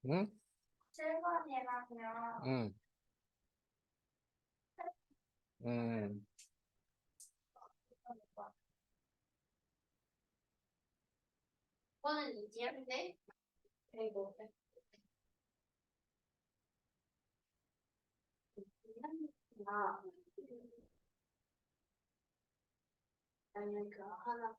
응? 7번이라면 응. 음. 이거는 이지한데 그리고 아 아니면 그 하나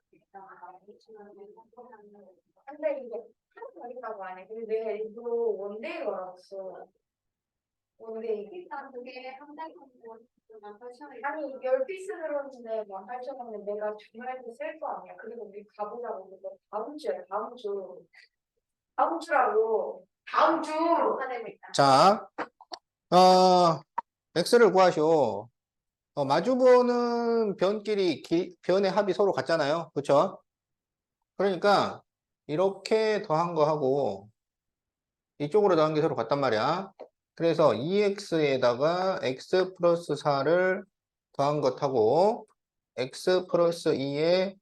근데 이게 하는 말이라고 안 해. 근데 내가 일부러 원데이로 알았어. 원데이. 일단 그게 한 달 정도 18,000원. 아니 10피스 들었는데 18,000원에 내가 주말에도 쓸 거 아니야. 그리고 우리 가보자고 그거 다음 주에 다음 주. 다음 주라고. 다음 주. 하늘입니다. 자, x를 구하시오. 마주보는 변끼리 변의 합이 서로 같잖아요. 그쵸? 그러니까 이렇게 더한 거하고 이쪽으로 더한 게 서로 같단 말이야. 그래서 2x에다가 x 플러스 4를 더한 것하고 x 플러스 2에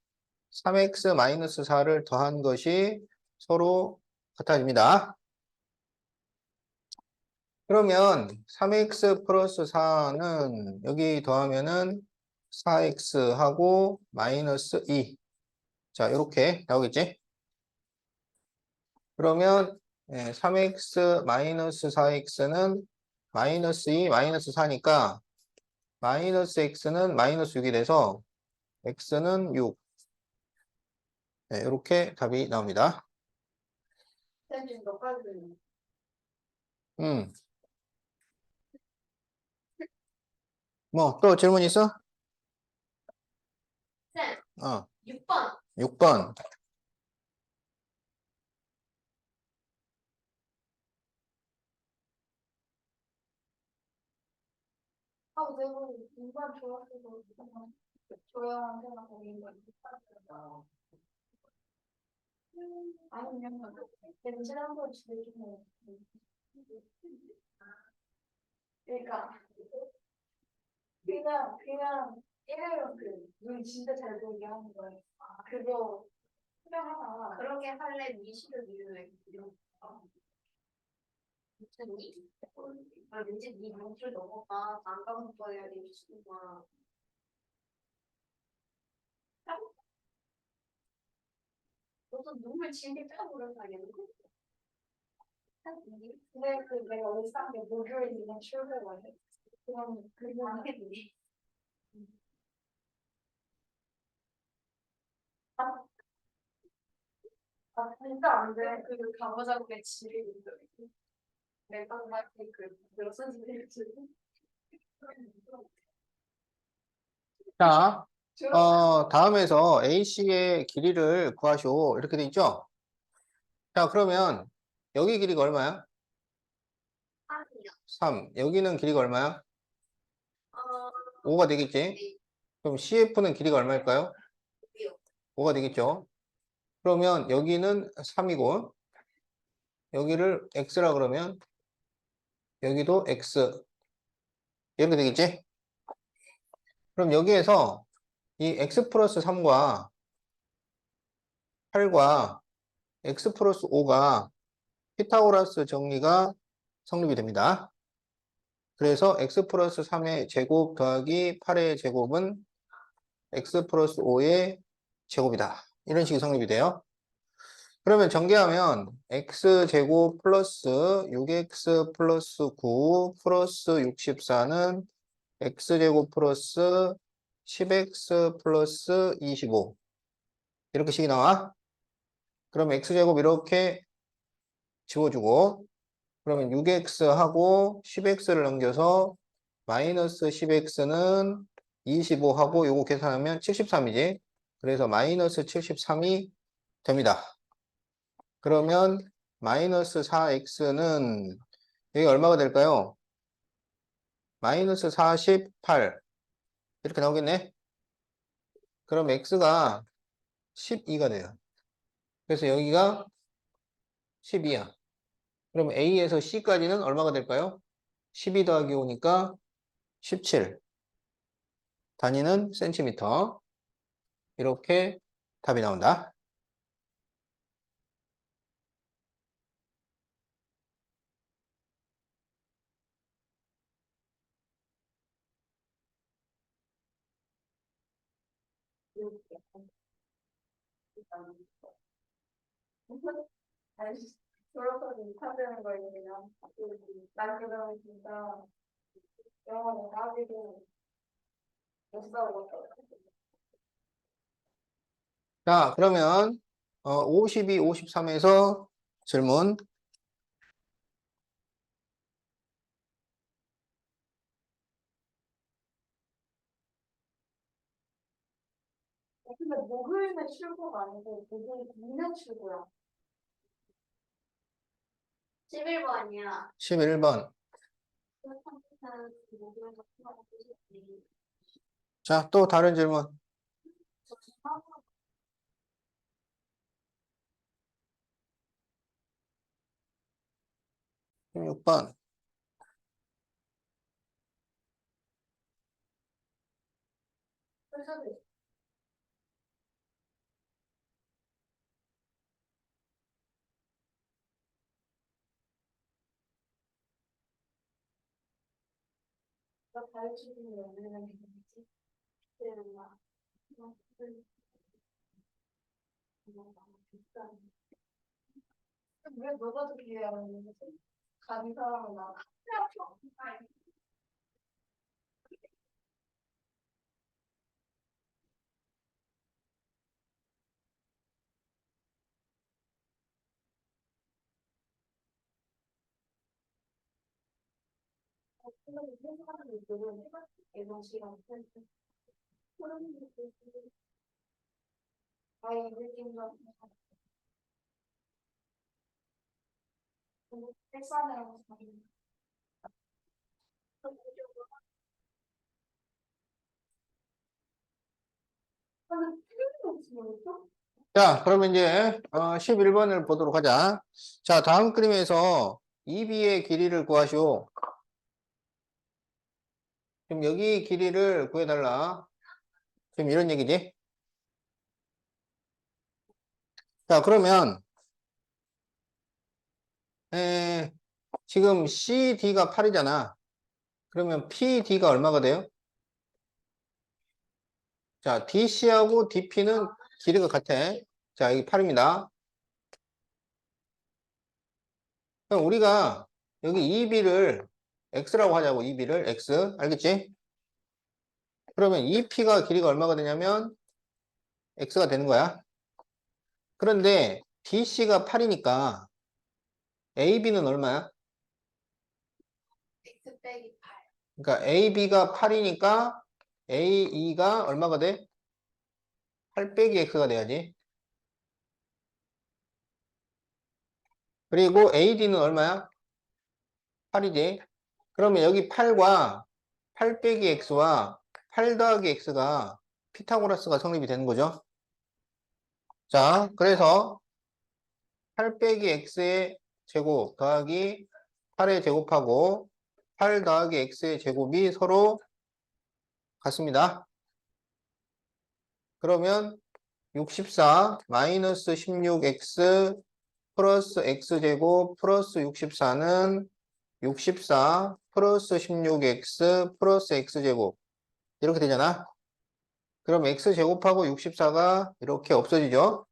3x 마이너스 4를 더한 것이 서로 같아집니다. 그러면 3x 플러스 4는 여기 더하면은 4x하고 마이너스 2. 자, 이렇게 나오겠지? 그러면 3x 마이너스 4x는 마이너스 2 마이너스 4니까 마이너스 x는 마이너스 6이 돼서 x는 6. 네, 이렇게 답이 나옵니다. 지금 몇 가지 있는 음, 뭐 또 질문 있어? 쌤, 어, 6번. 6번. 아, 내가 인간 좋았어서 조용한테만 거긴 거 아니면 냄새 한번 지내주면 그러니까 그냥 일회용 그눈 진짜 잘 보이게 하는 거야. 아, 그거 투명하다. 그렇게 할래 미시를 이유에 이런 거. 미쳤니? 아, 왠지 네 눈줄 넘어가 안 감을 거야 이 미친놈아. 너도 눈물 진게 빼버려 가겠네. 근데 그 내가 울산에 목요일이나 출근을 그럼 그냥 하겠니? 아, 진짜 안 돼. 그 가보자고 집에 있는 내가 할때 그 무슨 소리지? 자, 다음에서 AC의 길이를 구하시오. 이렇게 돼 있죠? 자, 그러면 여기 길이가 얼마야? 3. 여기는 길이가 얼마야? 5가 되겠지? 그럼 CF는 길이가 얼마일까요? 5가 되겠죠? 그러면 여기는 3이고 여기를 X라 그러면 여기도 X 이렇게 되겠지? 그럼 여기에서 이 X 플러스 3과 8과 X 플러스 5가 피타고라스 정리가 성립이 됩니다. 그래서 x 플러스 3의 제곱 더하기 8의 제곱은 x 플러스 5의 제곱이다. 이런 식이 성립이 돼요. 그러면 전개하면 x제곱 플러스 6x 플러스 9 플러스 64는 x제곱 플러스 10x 플러스 25 이렇게 식이 나와. 그럼 x제곱 이렇게 지워주고 그러면 6x하고 10x를 넘겨서 마이너스 10x는 25하고 요거 계산하면 73이지. 그래서 마이너스 73이 됩니다. 그러면 마이너스 4x는 여기 얼마가 될까요? 마이너스 48 이렇게 나오겠네. 그럼 x가 12가 돼요. 그래서 여기가 12야. 그럼 a에서 c까지는 얼마가 될까요? 12 더하기 5니까 17. 단위는 센티미터. 이렇게 답이 나온다. 아니, 졸업해서 못하는 거예요, 그냥. 난 그러면 진짜 영어 나가지고 못 싸우고. 자, 그러면 52, 53에서 질문. 근데 목요일은 출고가 아니고 목요일은 출고야. 11번이야. 11번. 자, 또 다른 질문. 16번. 왜 너가 더 기회하는 거지? 가는 사람은 나. 자, 그러면 이제 11번을 보도록 하자. 자, 다음 그림에서 2B의 길이를 구하시오. 지금 여기 길이를 구해달라. 지금 이런 얘기지. 자, 그러면 지금 CD가 8이잖아. 그러면 PD가 얼마가 돼요? 자, DC하고 DP는 길이가 같아. 자, 여기 8입니다. 그럼 우리가 여기 EB를 X라고 하자고, EB를 X. 알겠지? 그러면 EP가 길이가 얼마가 되냐면 X가 되는 거야. 그런데 DC가 8이니까 AB는 얼마야? X 빼기 8. 그러니까 AB가 8이니까 AE가 얼마가 돼? 8 빼기 X가 돼야지. 그리고 AD는 얼마야? 8이지. 그러면 여기 8과 8 빼기 X와 8 더하기 X가 피타고라스가 성립이 되는 거죠. 자, 그래서 8 빼기 X의 제곱 더하기 8의 제곱하고 8 더하기 X의 제곱이 서로 같습니다. 그러면 64 마이너스 16X 플러스 X제곱 플러스 64는 64 플러스 16X 플러스 X제곱 이렇게 되잖아. 그럼 X제곱하고 64가 이렇게 없어지죠.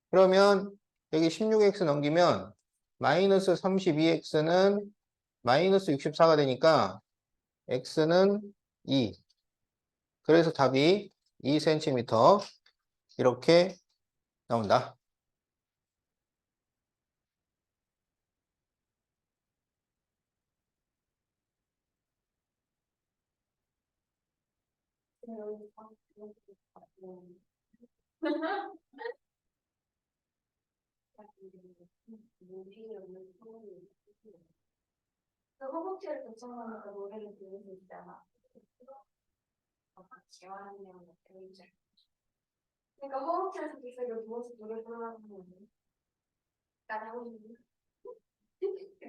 그러면 여기 16X 넘기면 마이너스 32X는 마이너스 64가 되니까 X는 2. 그래서 답이 2cm 이렇게 나온다. 허벅지를 결정하니까 노래를 부를 수 있잖아. 그러니까 허벅지에서 기색을 누워서 노래 부르는 거지. 나는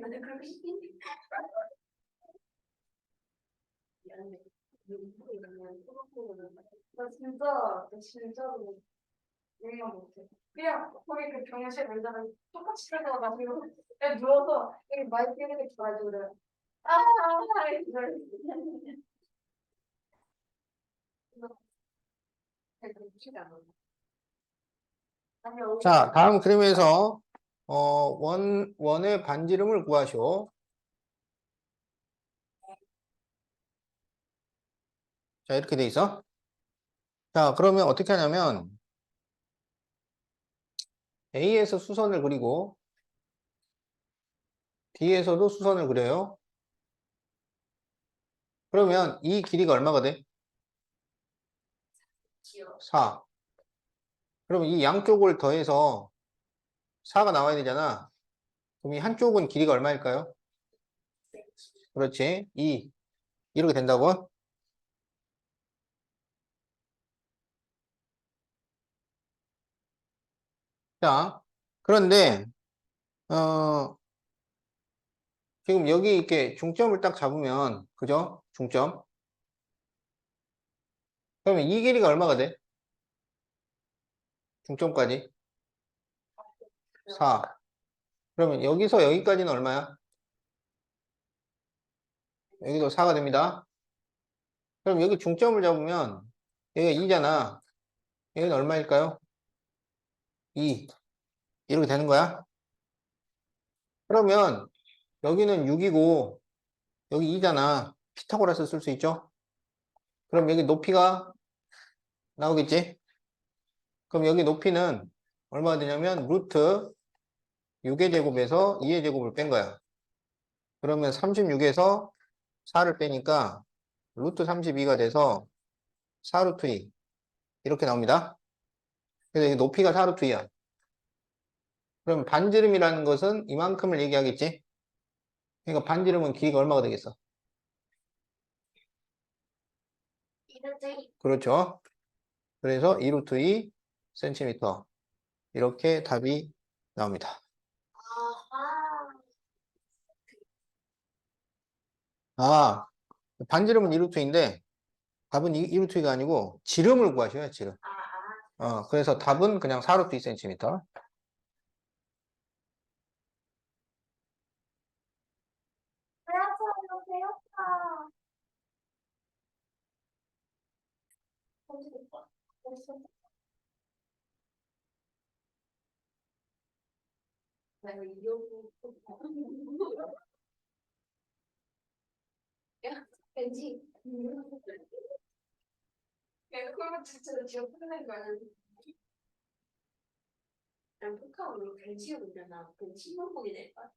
나는 그렇게 싶니? 나 진짜로 유행어 못해. 그냥 거기 그 병실 의자가 똑같이 들어가가지고 그냥 누워서 여기 마이크 이렇게 줘가지고 그래. 이러면서. 자, 다음 그림에서 원의 반지름을 구하시오. 자, 이렇게 돼 있어. 자, 그러면 어떻게 하냐면 A에서 수선을 그리고 D에서도 수선을 그려요. 그러면 이 길이가 얼마가 돼? 4. 그러면 이 양쪽을 더해서 4가 나와야 되잖아. 그럼 이 한쪽은 길이가 얼마일까요? 그렇지. 2. 이렇게 된다고? 자, 그런데 어, 지금 여기 이렇게 중점을 딱 잡으면 그죠? 중점. 그러면 이 길이가 얼마가 돼? 중점까지 4. 그러면 여기서 여기까지는 얼마야? 여기도 4가 됩니다. 그럼 여기 중점을 잡으면 여기가 2잖아. 여기는 얼마일까요? 2. 이렇게 되는 거야. 그러면 여기는 6이고 여기 2잖아. 피타고라스 쓸 수 있죠? 그럼 여기 높이가 나오겠지? 그럼 여기 높이는 얼마가 되냐면 루트 6의 제곱에서 2의 제곱을 뺀 거야. 그러면 36에서 4를 빼니까 루트 32가 돼서 4루트 2 이렇게 나옵니다. 그래서 이 높이가 4루트 2야. 그럼 반지름이라는 것은 이만큼을 얘기하겠지? 그러니까 반지름은 길이가 얼마가 되겠어? 그렇죠. 그래서 2루트 2 cm 이렇게 답이 나옵니다. 아, 반지름은 2루트인데 답은 2루트가 아니고 지름을 구하셔야 지름. 그래서 답은 그냥 4루트 2cm. 왠지 그러면 진짜 지금 끝낸 거야. 난 북한으로 벤치를 보려나 벤치만 보게 될 거야.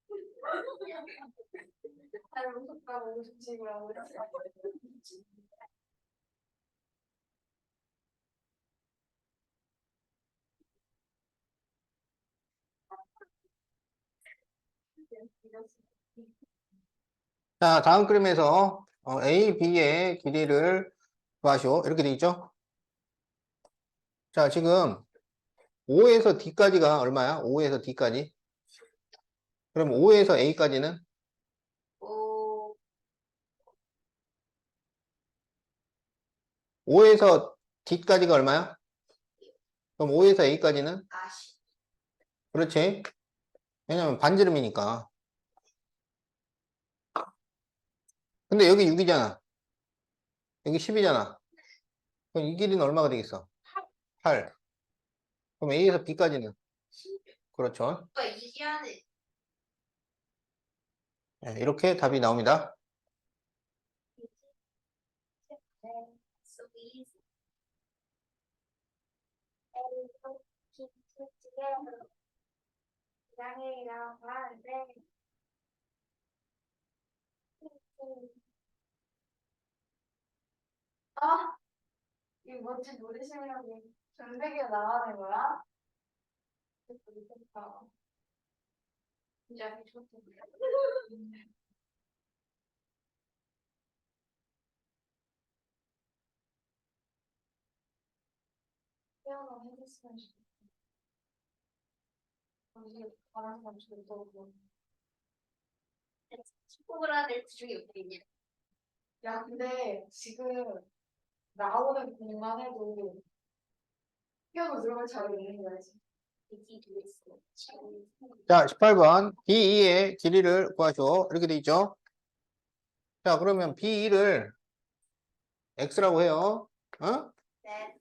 다른 북한 음식이라고 자, 다음 그림에서 A, B의 길이를 구하시오. 이렇게 돼 있죠? 자, 지금 5에서 D까지가 얼마야? 5에서 D까지. 그럼 5에서 A까지는? 오, 5에서 D까지가 얼마야? 그럼 5에서 A까지는? 아시. 그렇지. 왜냐면 반지름이니까. 근데 여기 6이잖아. 여기 10이잖아. 그럼 이 길이는 얼마가 되겠어? 8. 그럼 A에서 B까지는? 그렇죠. 오빠 이게 안에 네, 이렇게 답이 나옵니다. 장애이랑 하는데 아, 이 뭔지 노래 실력이 전백이가 나가는 거야? 좋다. 진짜 좋다. 태어나 해줬으면 좋겠다. 언니 바람 삼촌 떠오고. 축구를 될 중에 없겠냐? 야, 근데 지금 나오는 공만 해도 피아노 들어갈 자료 있는 거야지. 자, 18번. B2의 길이를 구하시오. 이렇게 돼 있죠? 자, 그러면 B2를 X라고 해요. 어? 네.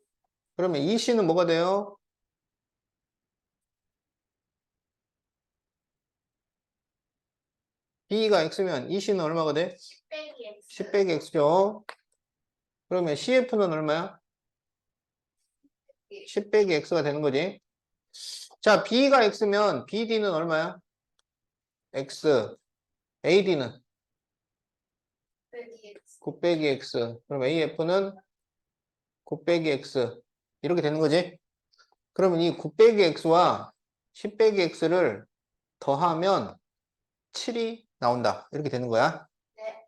그러면 EC는 뭐가 돼요? B가 X면 EC는 얼마가 돼? 10 빼기 X. 10 빼기 X죠. 그러면 CF는 얼마야? 10 빼기 X가 되는 거지. 자, B가 X면 BD는 얼마야? X. AD는 빼기 X. 9 빼기 X. 그럼 AF는 9 빼기 X. 이렇게 되는 거지. 그러면 이 9 빼기 X와 10 빼기 X를 더하면 7이 나온다. 이렇게 되는 거야. 네.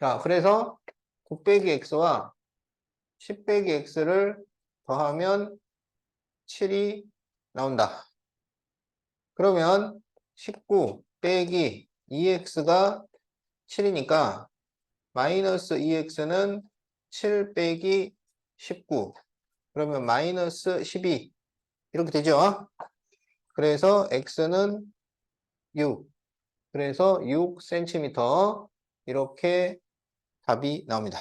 자, 그래서 9 빼기 X와 10 빼기 X를 더하면 7이 나온다. 그러면 19 빼기 2X가 7이니까 마이너스 2X는 7 빼기 19. 그러면 마이너스 12. 이렇게 되죠? 그래서 X는 6. 그래서 6cm. 이렇게 답이 나옵니다.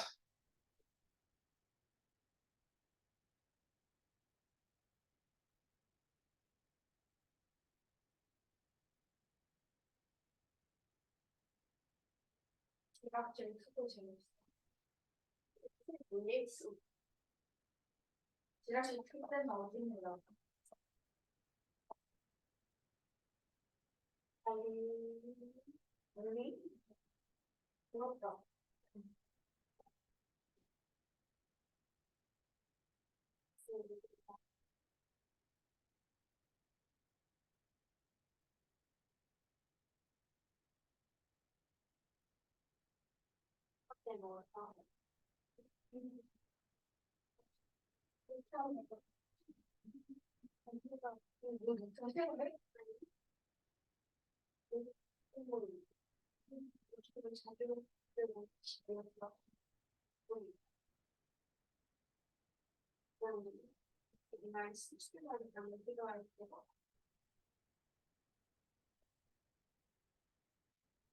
지각질 수도 재밌어. EX. 지각질 틀 때는 어디입니다. 아니, 부럽다. 그때 뭐,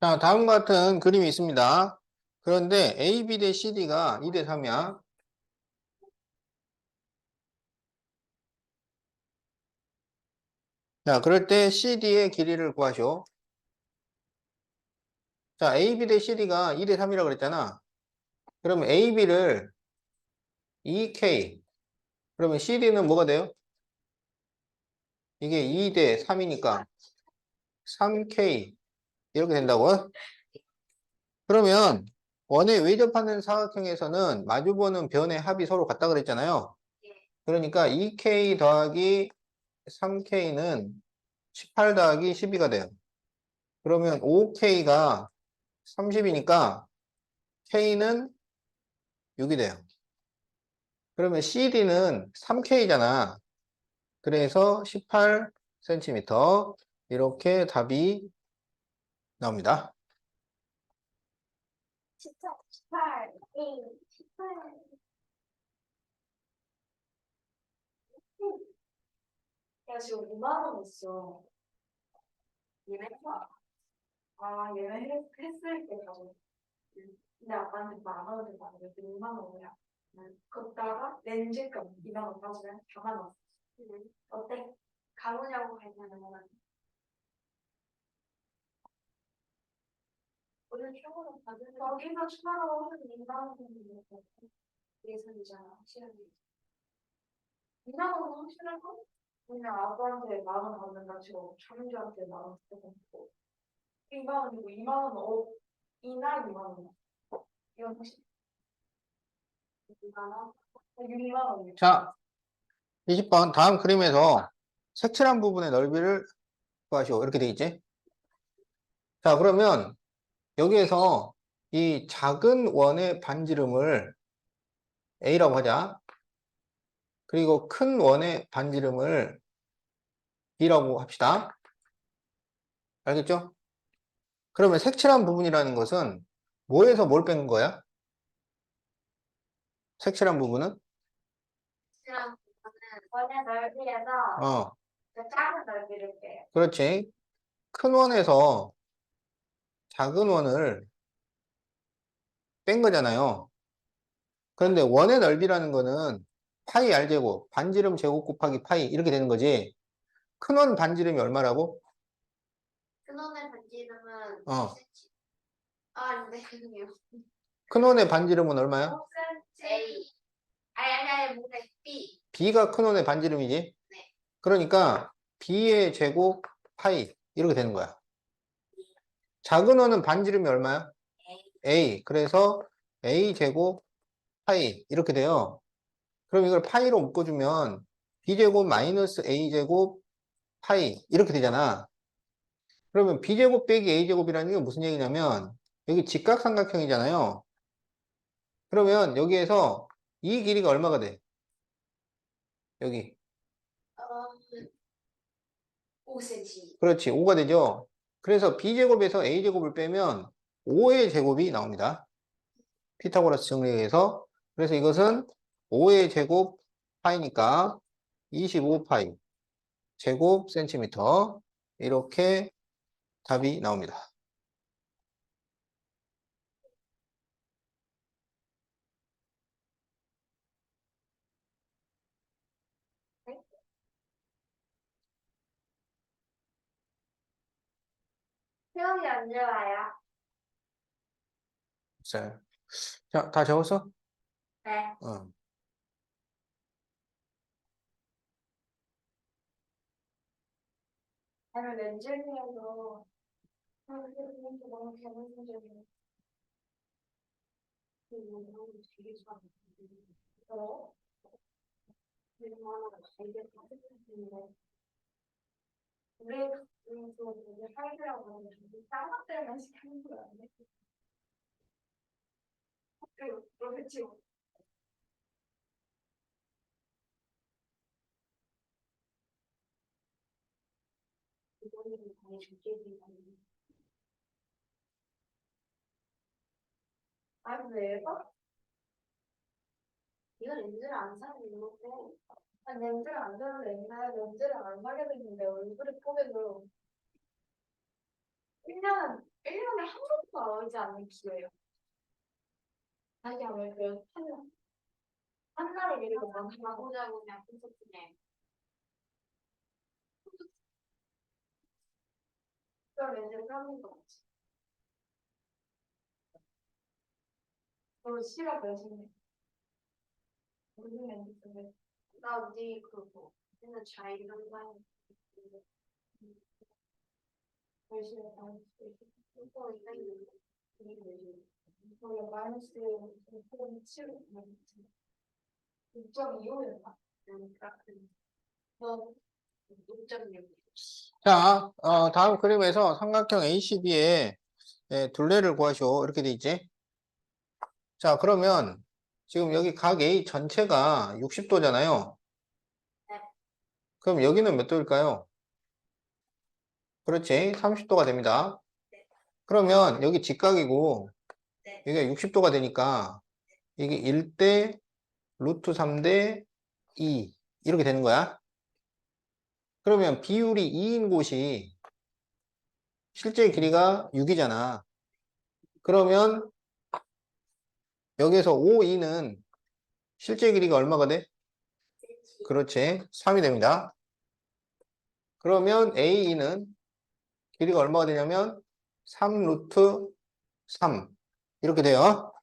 자, 다음과 같은 그림이 있습니다. 그런데 AB 대 CD가 2대 3이야. 자, 그럴 때 CD의 길이를 구하시오. 자, AB 대 CD가 2대 3이라고 그랬잖아. 그러면 AB를 2K. 그러면 CD는 뭐가 돼요? 이게 2대 3이니까 3K. 이렇게 된다고? 그러면 원에 외접하는 사각형에서는 마주보는 변의 합이 서로 같다 그랬잖아요. 그러니까 2K 더하기 3K는 18 더하기 12가 돼요. 그러면 5K가 30이니까 K는 6이 돼요. 그러면 CD는 3K잖아. 그래서 18cm. 이렇게 답이 나옵니다. 18, 18. 야, 지금 5만 원 있어. 얘네 봐. 아, 얘네 했을 때 가지고. 근데 아빠한테 만 원을 받으면 6만 원이야. 걷다가 렌즈값 2만 원 빠지면 4만 원. 어때? 가보냐고 하면은 오늘 최고로 받은 거기서 추가로 한 2만 원 정도 예산이잖아. 시간이. 2만 원은 확실할까? 그냥 아빠한테 만 원 받는다 치고 자민주한테 만원 쓰고 2만 원이고 2만 원은 이나 2만 원. 이건 혹시 2만 원? 6만 원. 자, 20번 다음 그림에서 색칠한 부분의 넓이를 구하시오. 이렇게 돼 있지? 자, 그러면 여기에서 이 작은 원의 반지름을 A라고 하자. 그리고 큰 원의 반지름을 B라고 합시다. 알겠죠? 그러면 색칠한 부분이라는 것은 뭐에서 뭘 뺀 거야? 색칠한 부분은? 그냥 원의 넓이에서 어, 작은 넓이를 빼요. 그렇지. 큰 원에서 작은 원을 뺀 거잖아요. 그런데 원의 넓이라는 거는 파이 R제곱, 반지름 제곱 곱하기 파이 이렇게 되는 거지. 큰원 반지름이 얼마라고? 근원의 반지름은 어. 5cm. 아, 네, 죄송해요. 큰원의 반지름은 얼마야? 5cm. A. 아니, 뭐래, B. B가 큰원의 반지름이지. 네. 그러니까 B의 제곱 파이 이렇게 되는 거야. 작은 원은 반지름이 얼마야? A. A. 그래서 A 제곱 파이 이렇게 돼요. 그럼 이걸 파이로 묶어주면 B제곱 마이너스 A제곱 파이 이렇게 되잖아. 그러면 B제곱 빼기 A제곱이라는 게 무슨 얘기냐면 여기 직각삼각형이잖아요. 그러면 여기에서 이 길이가 얼마가 돼? 여기. 어, 5cm. 그렇지. 5가 되죠. 그래서 B제곱에서 A제곱을 빼면 5의 제곱이 나옵니다. 피타고라스 정리에 의해서. 그래서 이것은 5의 제곱 파이니까 25파이 제곱 센티미터 이렇게 답이 나옵니다. 표현이 안 좋아요. 자, 다 적었어? 네. 어. 아니, 렌즈 중에서 너무 개발적이고 너무 되게 좋아요. 얼마나 이게 다른데 우리 그 사이즈라고 딴 것들만 시키는 거 아니야? 그렇지. 이거는 많이 줄게. 아니 왜요? 이거 렌즈를 안 사는 이유고 아니 렌즈를 안 사는 옛날에 렌즈를 안 사게 됐는데 얼굴이 포개도 1년에 한 번도 나오지 않는 기회예요. 자기 하면 한 달에 이렇게 가보자고 그냥 콘서트네. 그럼 렌즈를 사는 거 같지. 너 시가 몇인데? 무슨 렌즈 쓰는데? 나 어디 그거 맨날 자이런 거 하는 열심히 다니고 또 이랬는데 원래 마이너스 6.7 6.25였나? 너 6.6. 자, 다음 그림에서 삼각형 ACB의 둘레를 구하시오. 이렇게 돼 있지? 자, 그러면 지금 여기 각 A 전체가 60도잖아요. 네. 그럼 여기는 몇 도일까요? 그렇지. 30도가 됩니다. 네. 그러면 여기 직각이고 네. 여기가 60도가 되니까 이게 1대 루트 3대 2 이렇게 되는 거야. 그러면 비율이 2인 곳이 실제 길이가 6이잖아. 그러면 여기서 5, 2는 실제 길이가 얼마가 돼? 그렇지. 3이 됩니다. 그러면 A2는 길이가 얼마가 되냐면 3 루트 3 이렇게 돼요.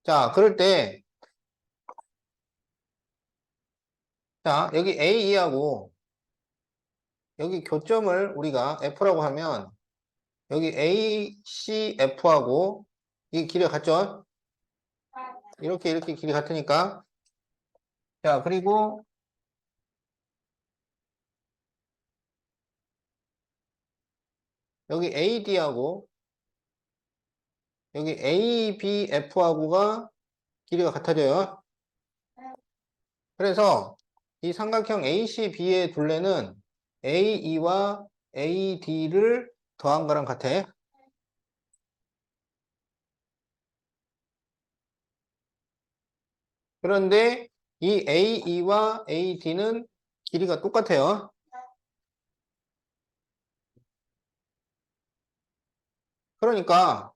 자, 그럴 때 자, 여기 A2하고 여기 교점을 우리가 F라고 하면 여기 ACF하고 이 길이가 같죠? 이렇게 길이 같으니까 자, 그리고 여기 AD하고 여기 ABF하고가 길이가 같아져요. 그래서 이 삼각형 ACB의 둘레는 AE와 AD를 더한 거랑 같아. 그런데 이 AE와 AD는 길이가 똑같아요. 그러니까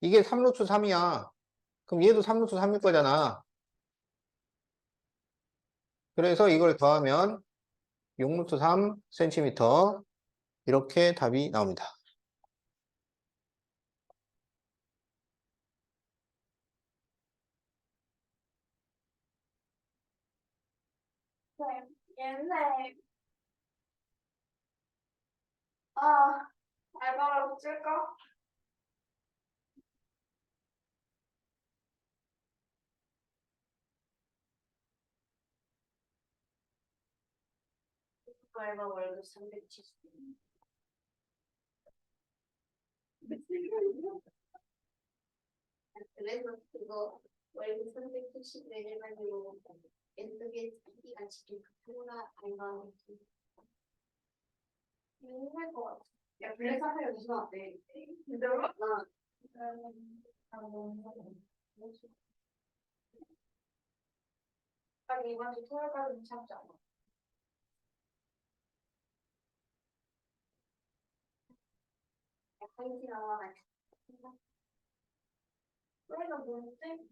이게 3루트 3이야. 그럼 얘도 3루트 3일 거잖아. 그래서 이걸 더하면 6루트 3cm 이렇게 답이 나옵니다. 옛날에 아 알바라고 쓸까? 알바 월급 370. 그래서 그거 월급 370 내려가지고 예쁘게 자기가 지금 그거가 알바 힘들 것 같아. 야 블랙 사파이어 무슨 어때? 진짜로? 딱 이번 주 토요일까지 참지 않아. 약간 나와. 토요일은 뭐지?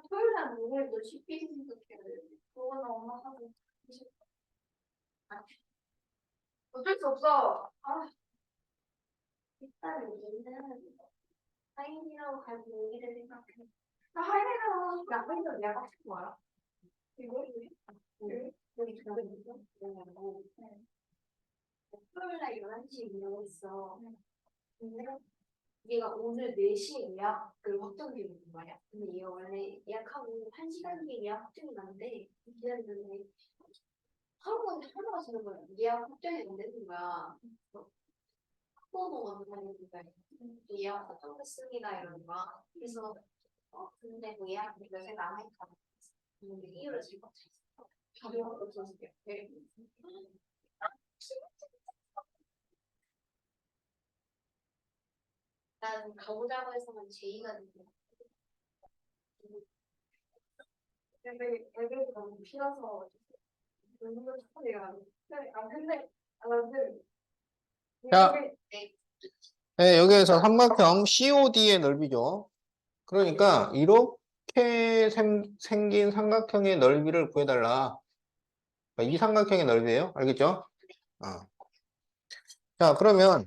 토요일날 오늘도 쉽게 생각해야 돼. 그거는 엄마 하고 싶어. 어쩔 수 없어. 아, 일단 얘기는 하인이라고 가지고 얘기를 생각해. 나 하인이라고 하고 싶어. 야, 하인이라고 내가 하고 싶은 거야. 이거? 여기 저기 있어? 토요일날 11시에 일하고 있어. 근데 얘가 오늘 4시에 예약을 확정되어 있는 거야. 근데 얘가 원래 예약하고 1시간 뒤에 예약 확정이 났는데 기다리는데 하루가 지는 거야. 예약 확정이 안 되는 거야. 학부모가 다니는 거야. 예약 확정됐습니다 이러는 거야. 그래서 근데 뭐 예약 몇개 남아있다. 근데 이유를 질것 같아. 자료가 없어서 이렇게. 난 가보자고 해서만 제의가 되는 거야. 근데 애들이 너무 피어서 너무 착하네요. 근데 나는 자, 네. 네, 여기에서 삼각형 COD의 넓이죠. 그러니까 이렇게 생긴 삼각형의 넓이를 구해달라. 이 삼각형의 넓이에요. 알겠죠? 어. 자, 그러면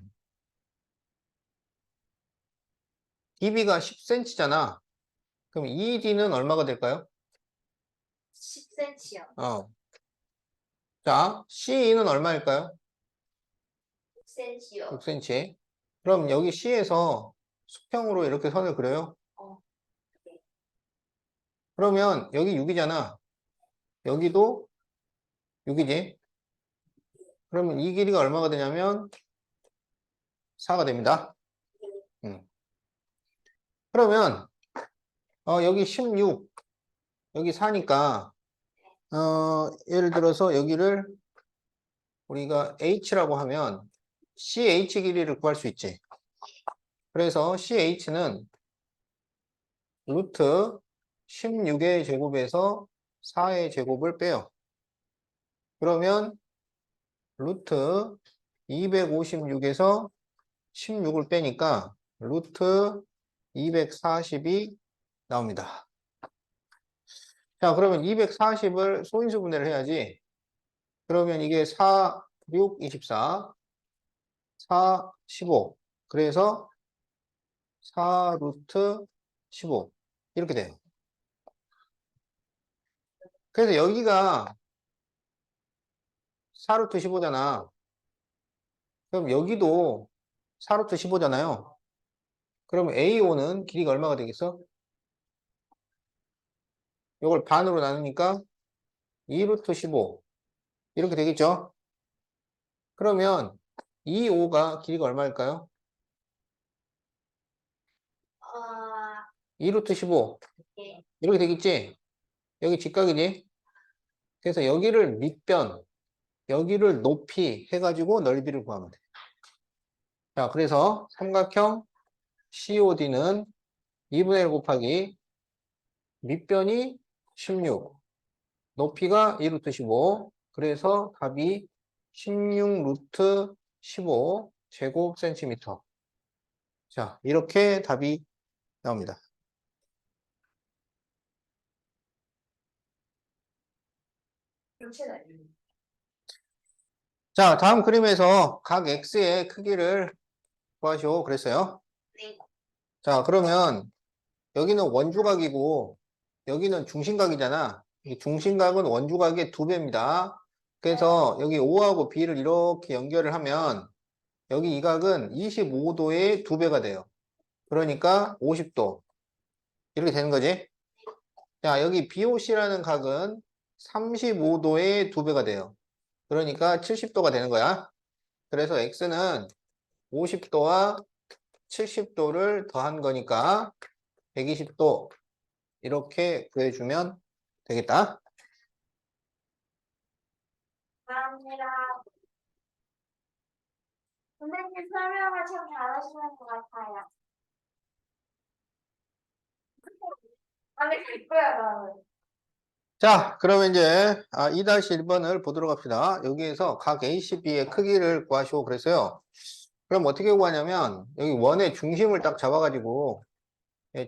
DB가 10cm잖아. 그럼 ED는 얼마가 될까요? 10cm요. 어. 자, CE는 얼마일까요? 6cm요. 6cm. 그럼 여기 C에서 수평으로 이렇게 선을 그려요. 네. 그러면 여기 6이잖아. 여기도 6이지. 그러면 이 길이가 얼마가 되냐면 4가 됩니다. 그러면 여기 16, 여기 4니까 예를 들어서 여기를 우리가 H라고 하면 CH 길이를 구할 수 있지. 그래서 CH는 루트 16의 제곱에서 4의 제곱을 빼요. 그러면 루트 256에서 16을 빼니까 루트 240이 나옵니다. 자, 그러면 240을 소인수 분해를 해야지. 그러면 이게 4, 6, 24, 4, 15. 그래서 4 루트 15. 이렇게 돼요. 그래서 여기가 4 루트 15잖아. 그럼 여기도 4 루트 15잖아요. 그러면 AO는 길이가 얼마가 되겠어? 이걸 반으로 나누니까 2 루트 15. 이렇게 되겠죠? 그러면 2O가 길이가 얼마일까요? 아, 2 루트 15. 네. 이렇게 되겠지? 여기 직각이지? 그래서 여기를 밑변, 여기를 높이 해가지고 넓이를 구하면 돼. 자, 그래서 삼각형 COD는 2분의 1 곱하기 밑변이 16, 높이가 2 루트 15. 그래서 답이 16 루트 15 제곱 센티미터. 자, 이렇게 답이 나옵니다. 전체는. 자, 다음 그림에서 각 x의 크기를 구하시오 그랬어요. 네. 자, 그러면 여기는 원주각이고 여기는 중심각이잖아. 이 중심각은 원주각의 2배입니다. 그래서 여기 O하고 B를 이렇게 연결을 하면 여기 이 각은 25도의 2배가 돼요. 그러니까 50도. 이렇게 되는 거지. 자, 여기 BOC라는 각은 35도의 2배가 돼요. 그러니까 70도가 되는 거야. 그래서 X는 50도와 70도를 더한 거니까 120도 이렇게 구해주면 되겠다. 감사합니다. 선생님 설명을 참 잘하시는 것 같아요. 안에 갈 거야, 나는. 자, 그러면 이제 2-1번을 보도록 합시다. 여기에서 각 ACB의 크기를 구하시오 그랬어요. 그럼 어떻게 구하냐면 여기 원의 중심을 딱 잡아가지고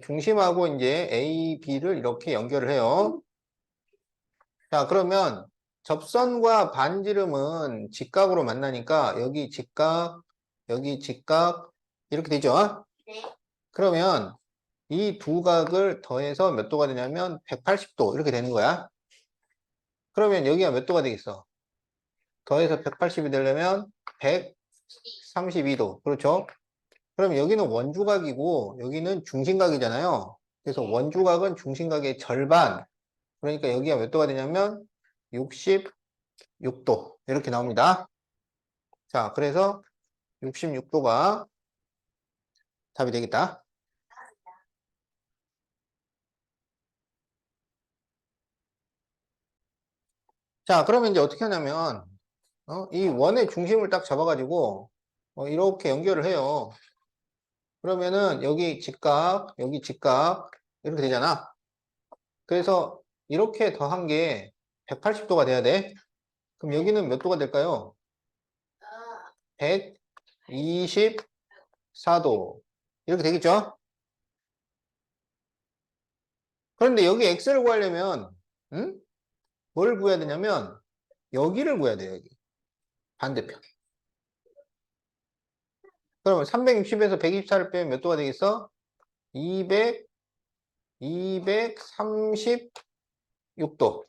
중심하고 이제 A, B를 이렇게 연결을 해요. 자, 그러면 접선과 반지름은 직각으로 만나니까 여기 직각, 여기 직각 이렇게 되죠. 네. 그러면 이 두 각을 더해서 몇 도가 되냐면 180도 이렇게 되는 거야. 그러면 여기가 몇 도가 되겠어? 더해서 180이 되려면 132도. 그렇죠? 그럼 여기는 원주각이고 여기는 중심각이잖아요. 그래서 원주각은 중심각의 절반. 그러니까 여기가 몇 도가 되냐면 66도. 이렇게 나옵니다. 자, 그래서 66도가 답이 되겠다. 자, 그러면 이제 어떻게 하냐면 이 원의 중심을 딱 잡아가지고 이렇게 연결을 해요. 그러면은 여기 직각 이렇게 되잖아. 그래서 이렇게 더한 게 180도가 돼야 돼. 그럼 여기는 몇 도가 될까요? 124도. 이렇게 되겠죠? 그런데 여기 x를 구하려면 응? 뭘 구해야 되냐면 여기를 구해야 돼요. 여기. 반대편. 그러면 360에서 124를 빼면 몇 도가 되겠어? 200, 236도.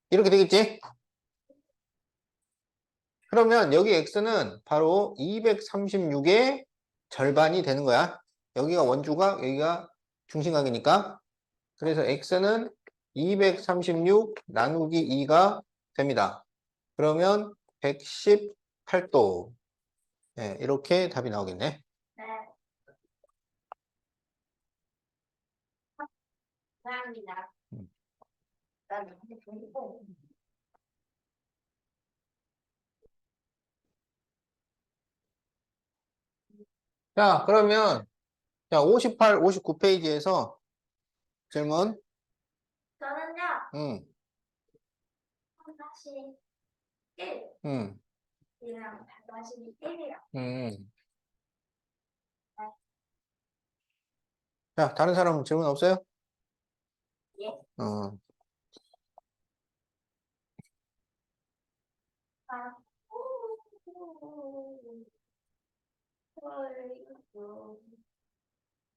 이렇게 되겠지? 그러면 여기 x는 바로 236의 절반이 되는 거야. 여기가 원주각, 여기가 중심각이니까. 그래서 x는 236 나누기 2가 됩니다. 그러면 118도. 네, 이렇게 답이 나오겠네. 네. 감사합니다. 나는 근데 보고. 자, 그러면 자, 58, 59페이지에서 질문. 저는요, 음, 3-1 음, 이랑 1-1이요. 음. 자, 다른 사람 질문 없어요? 예. 어. 아,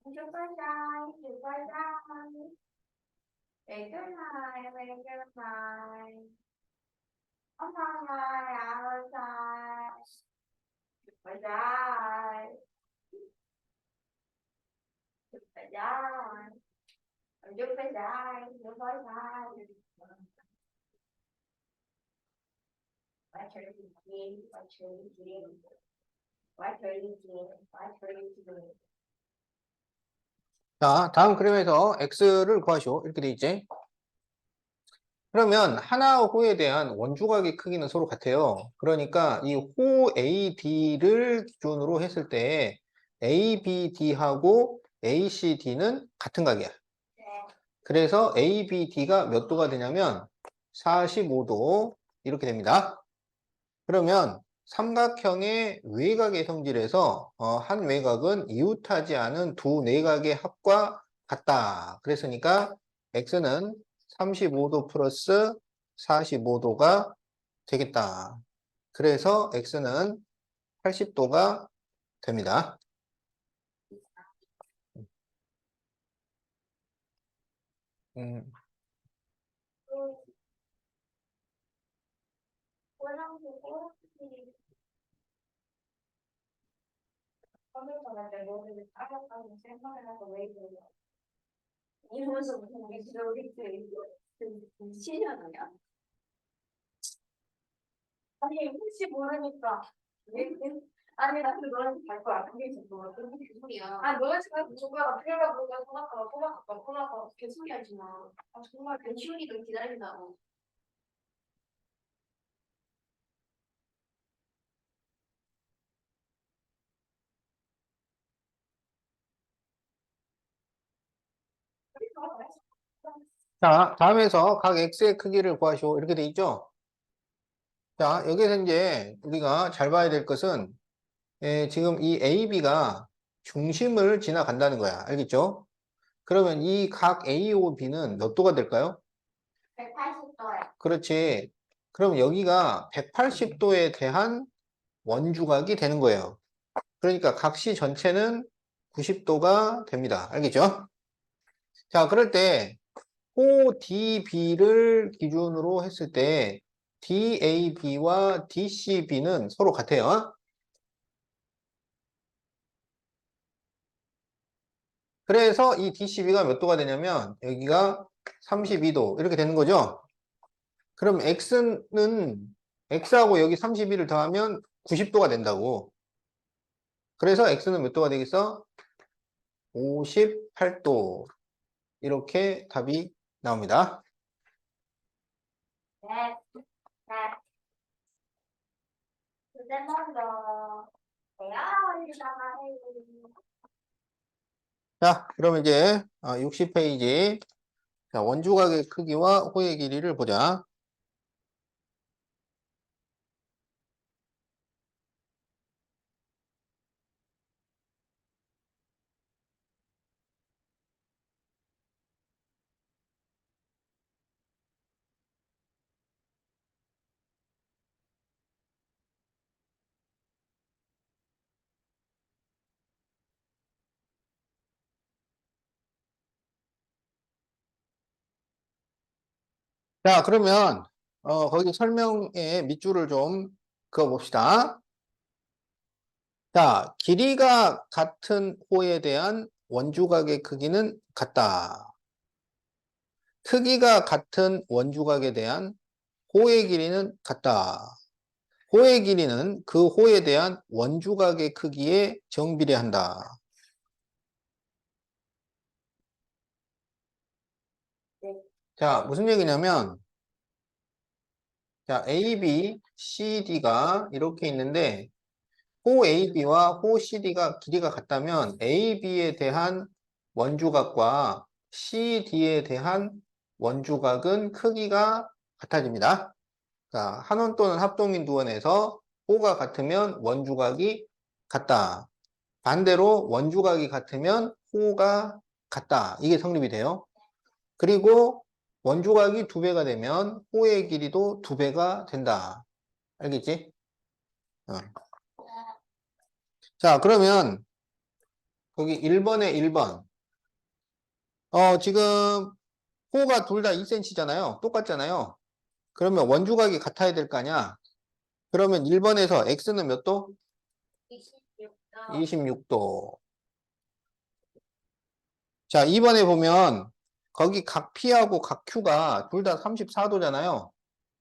Goodbye, goodbye. Say goodnight, say goodnight. Bye bye, outside. Goodbye. Goodbye. Goodbye. Goodbye. Bye, Charlie. Bye, Charlie. Bye, Charlie. Bye, Charlie. 자, 다음 그림에서 x를 구하시오. 이렇게 돼 있지? 그러면 하나 호에 대한 원주각의 크기는 서로 같아요. 그러니까 이 호 AD를 기준으로 했을 때 ABD하고 ACD는 같은 각이야. 네. 그래서 ABD가 몇 도가 되냐면 45도 이렇게 됩니다. 그러면 삼각형의 외곽의 성질에서 한 외곽은 이웃하지 않은 두 내각의 합과 같다. 그랬으니까 x는 35도 플러스 45도가 되겠다. 그래서 x는 80도가 됩니다. 음, 원랑 보고 컴퓨터 할때 뭐를 알았다고 생각을 하고 왜 이러냐 이러면서 무슨 우리 지도리 시련이야. 아니 혹시 모르니까 아니 나 너한테 갈 거야. 그게 지금 뭐야? 그게 소리야. 아니 너한테 가서 누가 필요가 뭐가 토마토 개소리 하지 마. 아 정말 변시훈이도 기다린다고. 자, 다음에서 각 x의 크기를 구하시오. 이렇게 돼 있죠? 자, 여기서 이제 우리가 잘 봐야 될 것은 지금 이 AB가 중심을 지나간다는 거야. 알겠죠? 그러면 이 각 AO, B는 몇 도가 될까요? 180도야. 그렇지. 그럼 여기가 180도에 대한 원주각이 되는 거예요. 그러니까 각시 전체는 90도가 됩니다. 알겠죠? 자, 그럴 때 ODB를 기준으로 했을 때 DAB와 DCB는 서로 같아요. 그래서 이 DCB가 몇 도가 되냐면 여기가 32도 이렇게 되는 거죠. 그럼 X하고 여기 32를 더하면 90도가 된다고. 그래서 X는 몇 도가 되겠어? 58도. 이렇게 답이 나옵니다. 네. 네. 근데 먼저 내가 올리다가 자, 그럼 이제 60페이지. 자, 원주각의 크기와 호의 길이를 보자. 자, 그러면 거기 설명에 밑줄을 좀 그어봅시다. 자, 길이가 같은 호에 대한 원주각의 크기는 같다. 크기가 같은 원주각에 대한 호의 길이는 같다. 호의 길이는 그 호에 대한 원주각의 크기에 정비례한다. 네. 자, 무슨 얘기냐면, 자, AB, CD가 이렇게 있는데, 호 AB와 호 CD가 길이가 같다면, AB에 대한 원주각과 CD에 대한 원주각은 크기가 같아집니다. 자, 한원 또는 합동인 두원에서 호가 같으면 원주각이 같다. 반대로 원주각이 같으면 호가 같다. 이게 성립이 돼요. 그리고 원주각이 2배가 되면 호의 길이도 2배가 된다. 알겠지? 어. 자, 그러면 거기 1번에 1번. 지금 호가 둘 다 2cm잖아요. 똑같잖아요. 그러면 원주각이 같아야 될 거 아니야? 그러면 1번에서 x는 몇 도? 26도. 26도. 자, 2번에 보면 거기 각 P하고 각 Q가 둘 다 34도잖아요.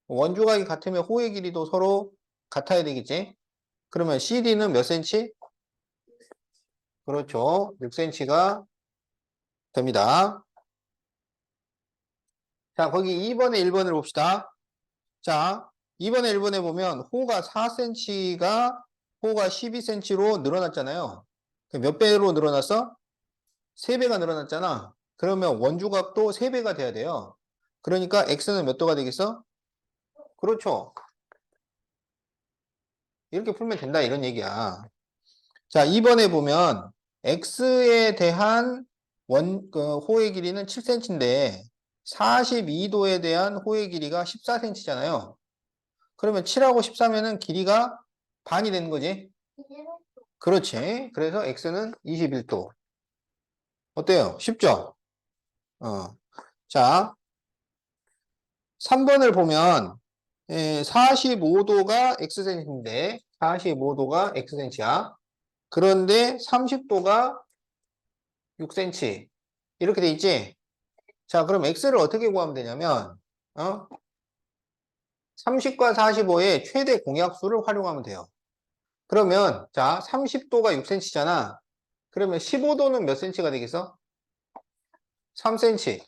원주각이 같으면 호의 길이도 서로 같아야 되겠지? 그러면 CD는 몇 cm? 그렇죠. 6cm가 됩니다. 자, 거기 2번에 1번을 봅시다. 자, 2번에 1번에 보면 호가 4cm가 호가 12cm로 늘어났잖아요. 몇 배로 늘어났어? 3배가 늘어났잖아. 그러면 원주각도 3배가 돼야 돼요. 그러니까 x는 몇 도가 되겠어? 그렇죠. 이렇게 풀면 된다 이런 얘기야. 자, 2번에 보면 x에 대한 호의 길이는 7cm인데 42도에 대한 호의 길이가 14cm잖아요. 그러면 7하고 13에는 길이가 반이 되는 거지? 그렇지. 그래서 x는 21도. 어때요? 쉽죠? 어. 자, 3번을 보면 45도가 x센치인데 45도가 x센치야. 그런데 30도가 6cm. 이렇게 돼 있지? 자, 그럼 x를 어떻게 구하면 되냐면 30과 45의 최대 공약수를 활용하면 돼요. 그러면 자, 30도가 6cm잖아. 그러면 15도는 몇 cm가 되겠어? 3cm.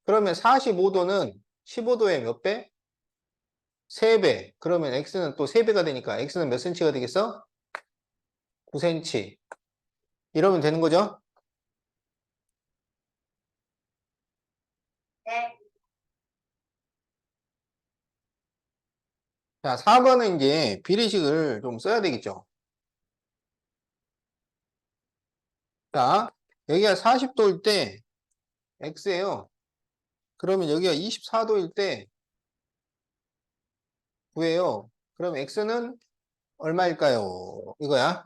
그러면 45도는 15도의 몇 배? 3배. 그러면 x는 또 3배가 되니까 x는 몇 cm가 되겠어? 9cm. 이러면 되는 거죠? 네. 자, 4번은 이제 비례식을 좀 써야 되겠죠? 자, 여기가 40도일 때 x예요. 그러면 여기가 24도일 때 9예요. 그럼 x는 얼마일까요? 이거야.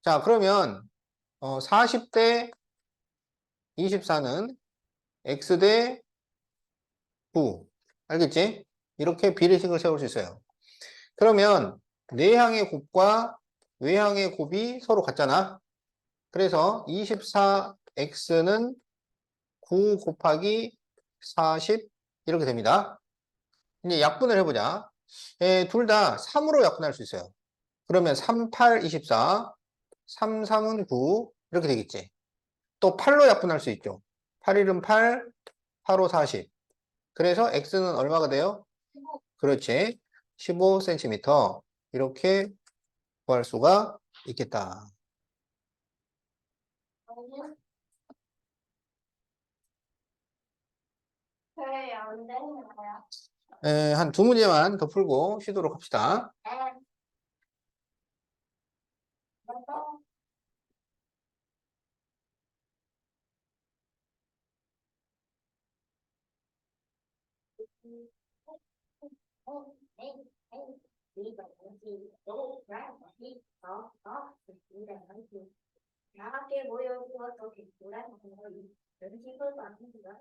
자, 그러면 40대 24는 x 대 9. 알겠지? 이렇게 비례식을 세울 수 있어요. 그러면 내향의 곱과 외향의 곱이 서로 같잖아. 그래서 24x는 9 곱하기 40 이렇게 됩니다. 이제 약분을 해보자. 둘 다 3으로 약분할 수 있어요. 그러면 3, 8, 24, 3, 3은 9 이렇게 되겠지. 또 8로 약분할 수 있죠. 8, 1은 8, 8, 5, 40. 그래서 x는 얼마가 돼요? 그렇지. 15cm. 이렇게 구할 수가 있겠다. 왜 안 되는 거야? 한 두 문제만 더 풀고 쉬도록 합시다. 네. 맞아. 나게 모여주어서 객구라 음식을 만든 거야.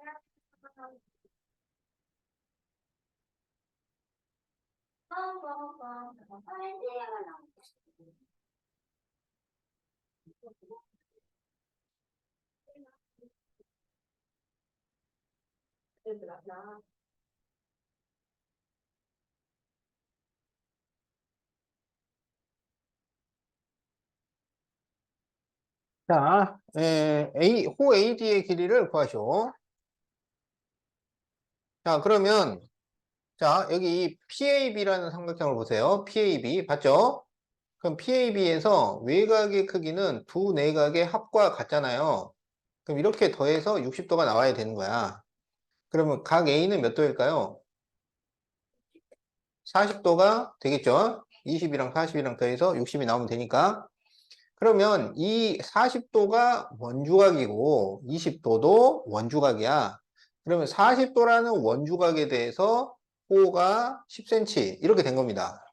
자, 호 AD의 길이를 구하시오. 자, 그러면, 자, 여기 이 PAB라는 삼각형을 보세요. PAB, 봤죠? 그럼 PAB에서 외곽의 크기는 두 내각의 합과 같잖아요. 그럼 이렇게 더해서 60도가 나와야 되는 거야. 그러면 각 A는 몇 도일까요? 40도가 되겠죠? 20이랑 40이랑 더해서 60이 나오면 되니까. 그러면 이 40도가 원주각이고 20도도 원주각이야. 그러면 40도라는 원주각에 대해서 호가 10cm 이렇게 된 겁니다.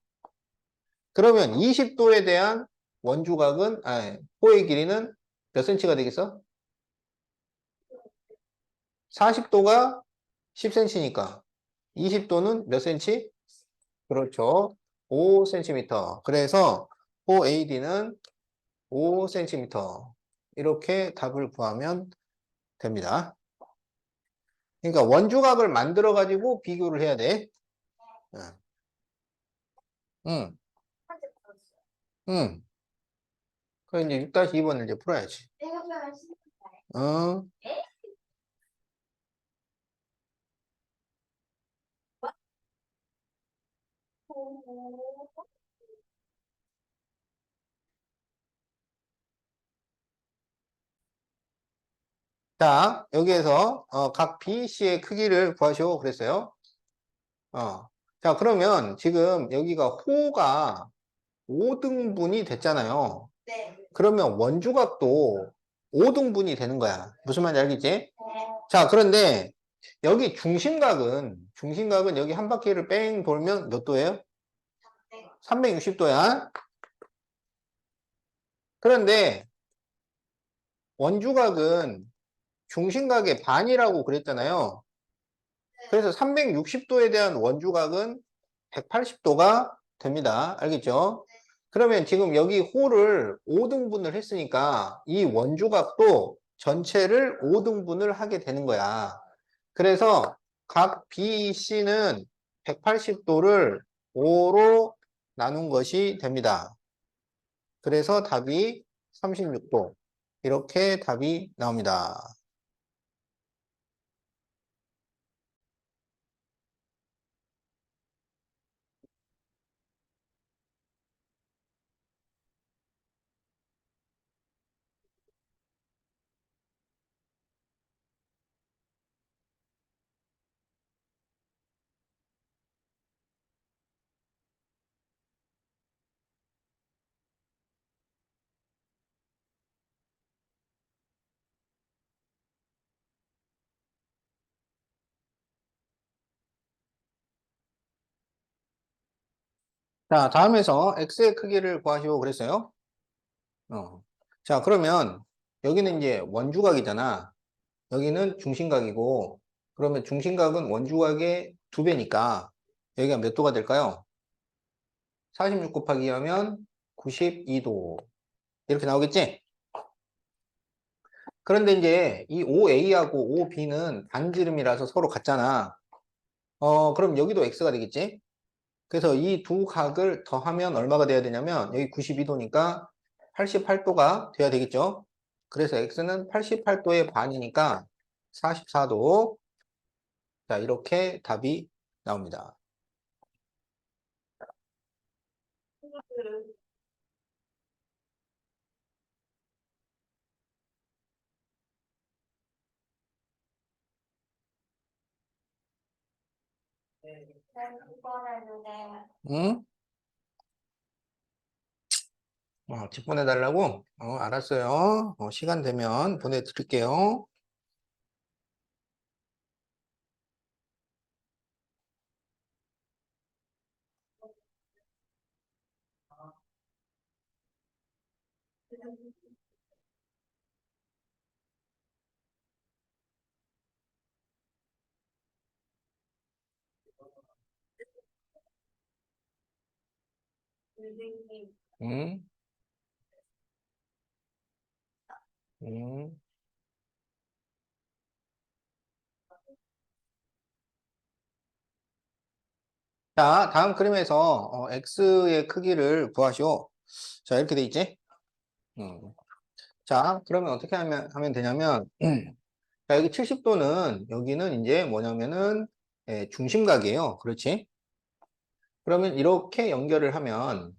그러면 20도에 대한 원주각은 호의 길이는 몇 cm가 되겠어? 40도가 10cm니까 20도는 몇 cm? 그렇죠. 5cm. 그래서 호 AD는 5cm. 이렇게 답을 구하면 됩니다. 그러니까 원주각을 만들어 가지고 비교를 해야 돼. 응, 응, 응. 그럼 이제 6-2번을 이제 풀어야지. 어? 자, 여기에서 각 B, C의 크기를 구하시오 그랬어요. 자, 그러면 지금 여기가 호가 5등분이 됐잖아요. 네. 그러면 원주각도 5등분이 되는 거야. 무슨 말인지 알겠지? 자, 그런데 여기 중심각은 여기 한 바퀴를 뺑 돌면 몇 도예요? 360도야. 그런데 원주각은 중심각의 반이라고 그랬잖아요. 그래서 360도에 대한 원주각은 180도가 됩니다. 알겠죠? 그러면 지금 여기 호를 5등분을 했으니까 이 원주각도 전체를 5등분을 하게 되는 거야. 그래서 각 BC는 180도를 5로 나눈 것이 됩니다. 그래서 답이 36도. 이렇게 답이 나옵니다. 자, 다음에서 x의 크기를 구하시오 그랬어요. 자, 그러면 여기는 이제 원주각이잖아. 여기는 중심각이고, 그러면 중심각은 원주각의 2배니까 여기가 몇 도가 될까요? 46 곱하기 하면 92도. 이렇게 나오겠지? 그런데 이제 이 OA하고 OB는 반지름이라서 서로 같잖아. 그럼 여기도 x가 되겠지? 그래서 이 두 각을 더하면 얼마가 돼야 되냐면 여기 92도니까 88도가 돼야 되겠죠? 그래서 x는 88도의 반이니까 44도. 자, 이렇게 답이 나옵니다. 응? 집 보내달라고? 알았어요. 시간 되면 보내드릴게요. 응? 응? 자, 다음 그림에서 x의 크기를 구하시오. 자, 이렇게 돼 있지? 음. 자, 그러면 어떻게 하면 되냐면, 자, 여기 70도는 여기는 이제 뭐냐면은 중심각이에요. 그렇지? 그러면 이렇게 연결을 하면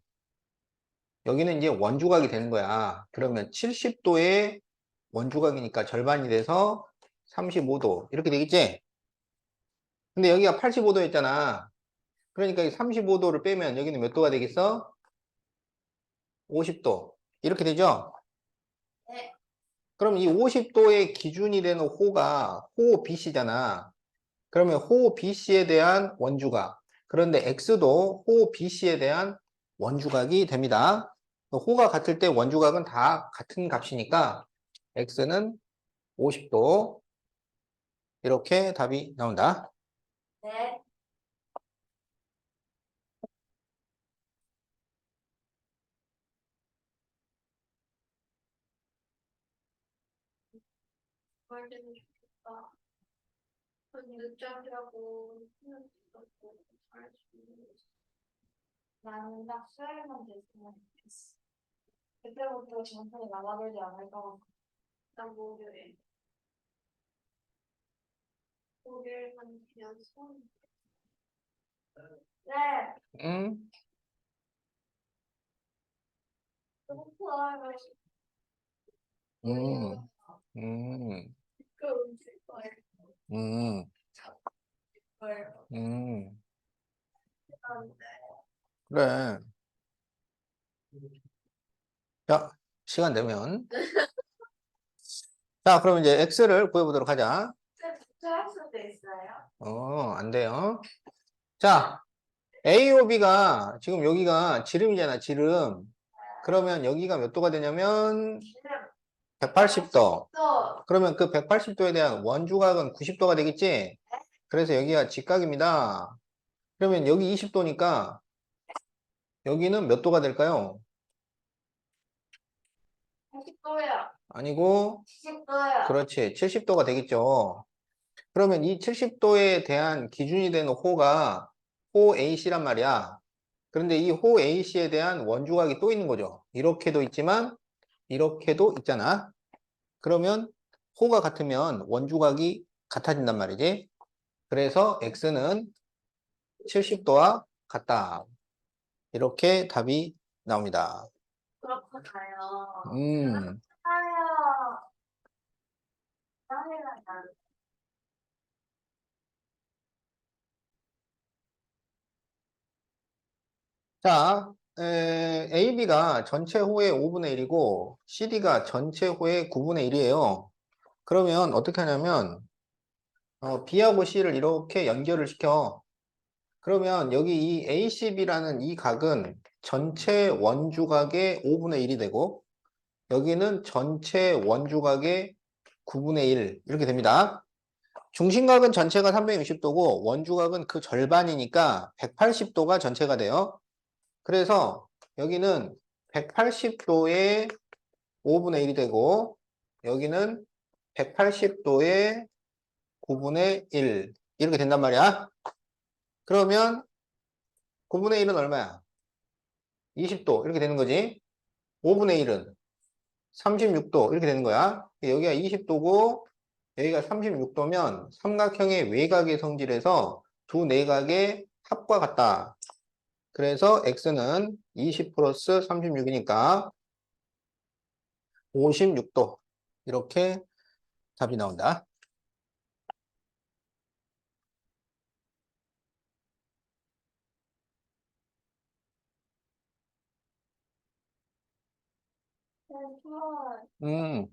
여기는 이제 원주각이 되는 거야. 그러면 70도의 원주각이니까 절반이 돼서 35도. 이렇게 되겠지? 근데 여기가 85도였잖아. 그러니까 이 35도를 빼면 여기는 몇 도가 되겠어? 50도. 이렇게 되죠? 네. 그럼 이 50도의 기준이 되는 호가 호 BC잖아. 그러면 호 BC에 대한 원주각. 그런데 X도 호 BC에 대한 원주각이 됩니다. 호가 같을 때 원주각은 다 같은 값이니까 X는 50도. 이렇게 답이 나온다. 네. 그럴 때는 좋겠다. 늦잠이라고 나는 딱 수요일만 됐으면 좋겠어. 그때부터 정신이 나가버리지 않을 것 같아. 난 목요일. 목요일만 그냥 손. 네. 음, 너무 좋아요. 음, 음, 그 음식 거예요. 음, 거예요. 음. 안 돼. 그래. 자, 시간 되면. 자, 그럼 이제 X를 구해보도록 하자. 할 수도 있어요. 안 돼요. 자, AOB가 지금 여기가 지름이잖아, 지름. 그러면 여기가 몇 도가 되냐면 180도. 또 그러면 그 180도에 대한 원주각은 90도가 되겠지? 그래서 여기가 직각입니다. 그러면 여기 20도니까 여기는 몇 도가 될까요? 90도요. 아니고, 70도요. 그렇지, 70도가 되겠죠. 그러면 이 70도에 대한 기준이 되는 호가 호 AC란 말이야. 그런데 이 호 AC에 대한 원주각이 또 있는 거죠. 이렇게도 있지만 이렇게도 있잖아. 그러면 호가 같으면 원주각이 같아진단 말이지. 그래서 X는 70도와 같다. 이렇게 답이 나옵니다. 그렇구나요. 음. 아요. 아요. 자, AB가 전체 호의 5분의 1이고 CD가 전체 호의 9분의 1이에요. 그러면 어떻게 하냐면 B하고 C를 이렇게 연결을 시켜. 그러면 여기 이 ACB라는 이 각은 전체 원주각의 5분의 1이 되고 여기는 전체 원주각의 9분의 1 이렇게 됩니다. 중심각은 전체가 360도고 원주각은 그 절반이니까 180도가 전체가 돼요. 그래서 여기는 180도의 5분의 1이 되고 여기는 180도의 9분의 1 이렇게 된단 말이야. 그러면 9분의 1은 얼마야? 20도 이렇게 되는 거지. 5분의 1은 36도 이렇게 되는 거야. 여기가 20도고 여기가 36도면 삼각형의 외곽의 성질에서 두 내각의 합과 같다. 그래서 x는 20 플러스 36이니까 56도 이렇게 답이 나온다. 음,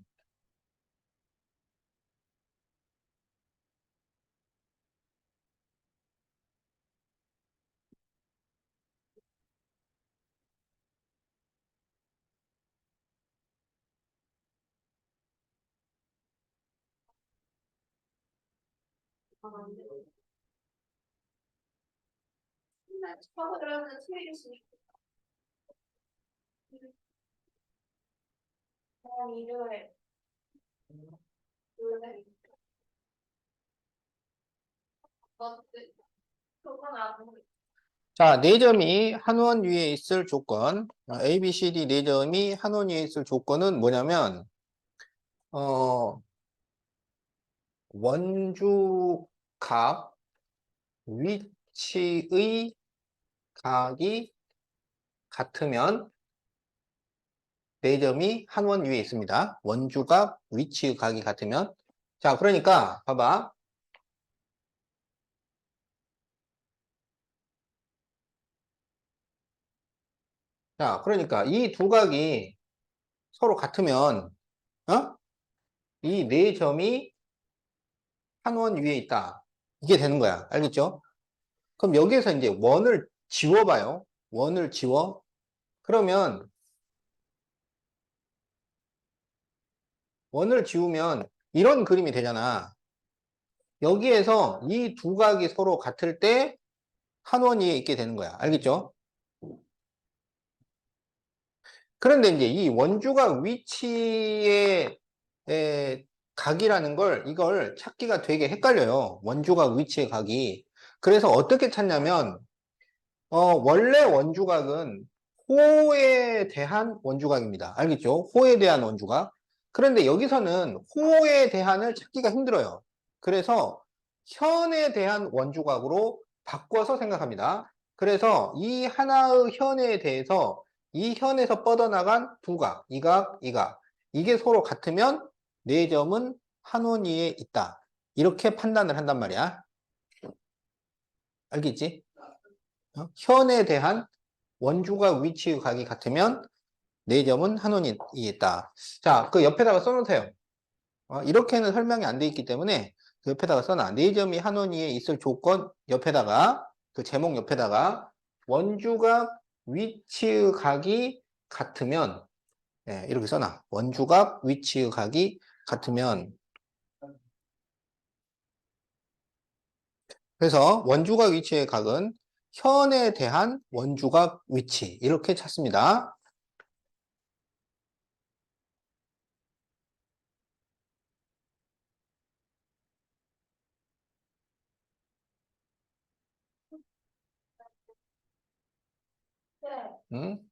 처음으로는 틀리시. 일요일. 그건 아무. 자, 네 점이 한 원 위에 있을 조건, A, B, C, D 네 점이 한 원 위에 있을 조건은 뭐냐면, 어, 원주각 위치의 각이 같으면 네 점이 한 원 위에 있습니다. 원주각 위치의 각이 같으면. 자, 그러니까 봐봐. 자, 그러니까 이 두 각이 서로 같으면, 이 네 점이 한 원 위에 있다. 이게 되는 거야. 알겠죠? 그럼 여기에서 이제 원을 지워봐요. 원을 지워. 그러면 원을 지우면 이런 그림이 되잖아. 여기에서 이 두 각이 서로 같을 때 한 원 위에 있게 되는 거야. 알겠죠? 그런데 이제 이 원주각 위치의 각이라는 이걸 찾기가 되게 헷갈려요. 원주각 위치의 각이. 그래서 어떻게 찾냐면, 원래 원주각은 호에 대한 원주각입니다. 알겠죠? 호에 대한 원주각. 그런데 여기서는 호에 대한을 찾기가 힘들어요. 그래서 현에 대한 원주각으로 바꿔서 생각합니다. 그래서 이 하나의 현에 대해서 이 현에서 뻗어나간 두 각, 이 각, 이 각. 이게 서로 같으면 네 점은 한 원위에 있다. 이렇게 판단을 한단 말이야. 알겠지? 현에 대한 원주각 위치의 각이 같으면 네 점은 한 원이 있다. 자, 그 옆에다가 써놓으세요. 이렇게는 설명이 안 돼 있기 때문에 그 옆에다가 써놔. 네 점이 한 원위에 있을 조건 옆에다가 그 제목 옆에다가 원주각 위치의 각이 같으면 이렇게 써놔. 원주각 위치의 각이 같으면 그래서 원주각 위치의 각은 현에 대한 원주각 위치 이렇게 찾습니다. 네. 응?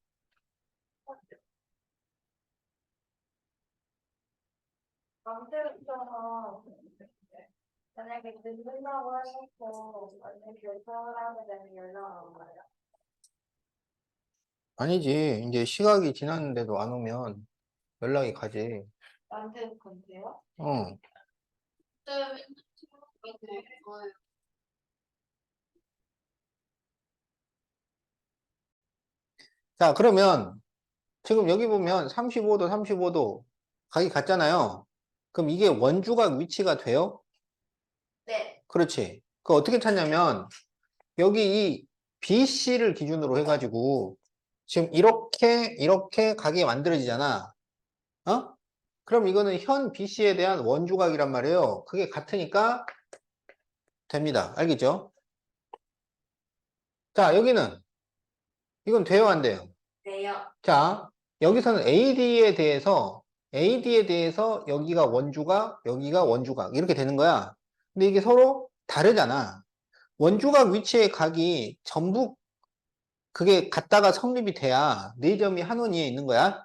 아무튼 있잖아. 만약에 늦는다고 해놓고 완전 결정하게 되면 연락 안 와요. 아니지. 이제 시각이 지났는데도 안 오면 연락이 가지. 나한테 건데요? 어. 네. 자, 그러면 지금 여기 보면 35도, 35도 각이 같잖아요. 그럼 이게 원주각 위치가 돼요? 네. 그렇지. 그 어떻게 찾냐면 여기 이 BC를 기준으로 해가지고 지금 이렇게 각이 만들어지잖아. 어? 그럼 이거는 현 BC에 대한 원주각이란 말이에요. 그게 같으니까 됩니다. 알겠죠? 자, 여기는 이건 돼요, 안 돼요? 네요. 자, 여기서는 AD에 대해서 여기가 원주각, 여기가 원주각 이렇게 되는 거야. 근데 이게 서로 다르잖아. 원주각 위치의 각이 전부 그게 같다가 성립이 돼야 네 점이 한 원위에 있는 거야.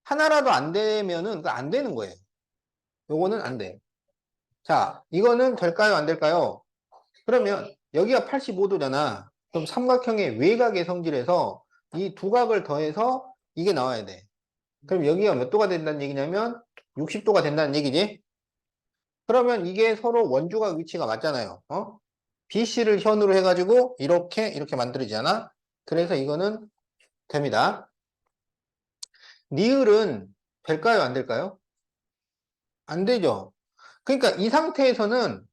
하나라도 안 되면은 그거 안 되는 거예요. 요거는 안 돼. 자, 이거는 될까요? 안 될까요? 그러면 여기가 85도잖아. 그럼 삼각형의 외곽의 성질에서 이 두 각을 더해서 이게 나와야 돼. 그럼 여기가 몇 도가 된다는 얘기냐면 60도가 된다는 얘기지. 그러면 이게 서로 원주각 위치가 맞잖아요. 어? BC를 현으로 해가지고 이렇게 만들어지잖아. 그래서 이거는 됩니다. 니을은 될까요? 안 될까요? 안 되죠. 그러니까 이 상태에서는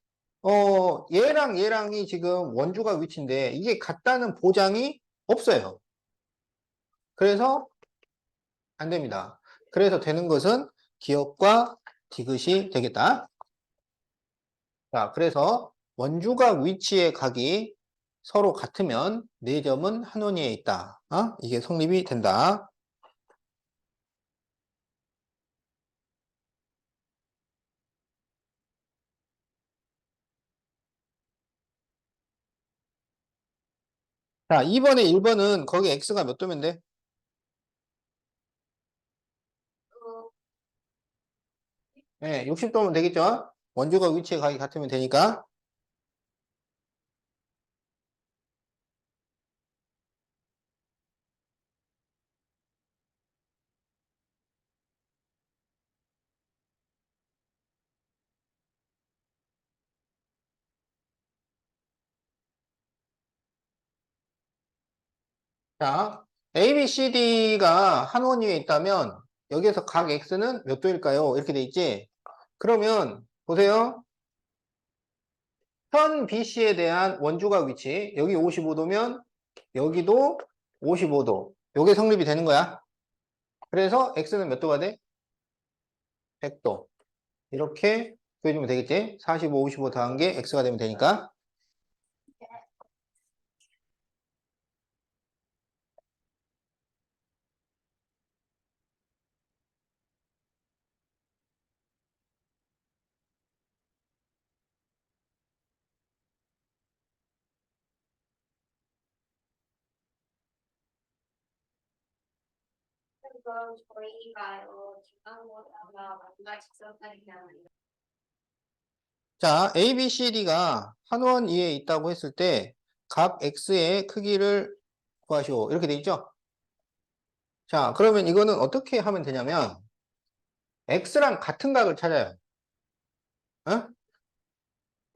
얘랑 얘랑이 지금 원주각 위치인데 이게 같다는 보장이 없어요. 그래서 안 됩니다. 그래서 되는 것은 기역과 디귿이 되겠다. 자, 그래서 원주각 위치의 각이 서로 같으면 네 점은 한 원위에 있다. 이게 성립이 된다. 자, 2번에 1번은 거기 x가 몇 도면 돼? 어, 네, 60도면 되겠죠? 원주각 위치의 각이 같으면 되니까. 자, A, B, C, D가 한 원위에 있다면 여기에서 각 x는 몇 도일까요? 이렇게 돼 있지? 그러면 보세요. 현 BC에 대한 원주각 위치 여기 55도면 여기도 55도. 요게 성립이 되는 거야. 그래서 x는 몇 도가 돼? 100도. 이렇게 구해주면 되겠지? 45, 55 더한 게 x가 되면 되니까. 그래서 저희가 중간고사가 뭔가 직선까지는 자, A, B, C, D가 한 원위에 있다고 했을 때 각 x의 크기를 구하시오. 이렇게 돼 있죠? 자, 그러면 이거는 어떻게 하면 되냐면 x랑 같은 각을 찾아요. 어?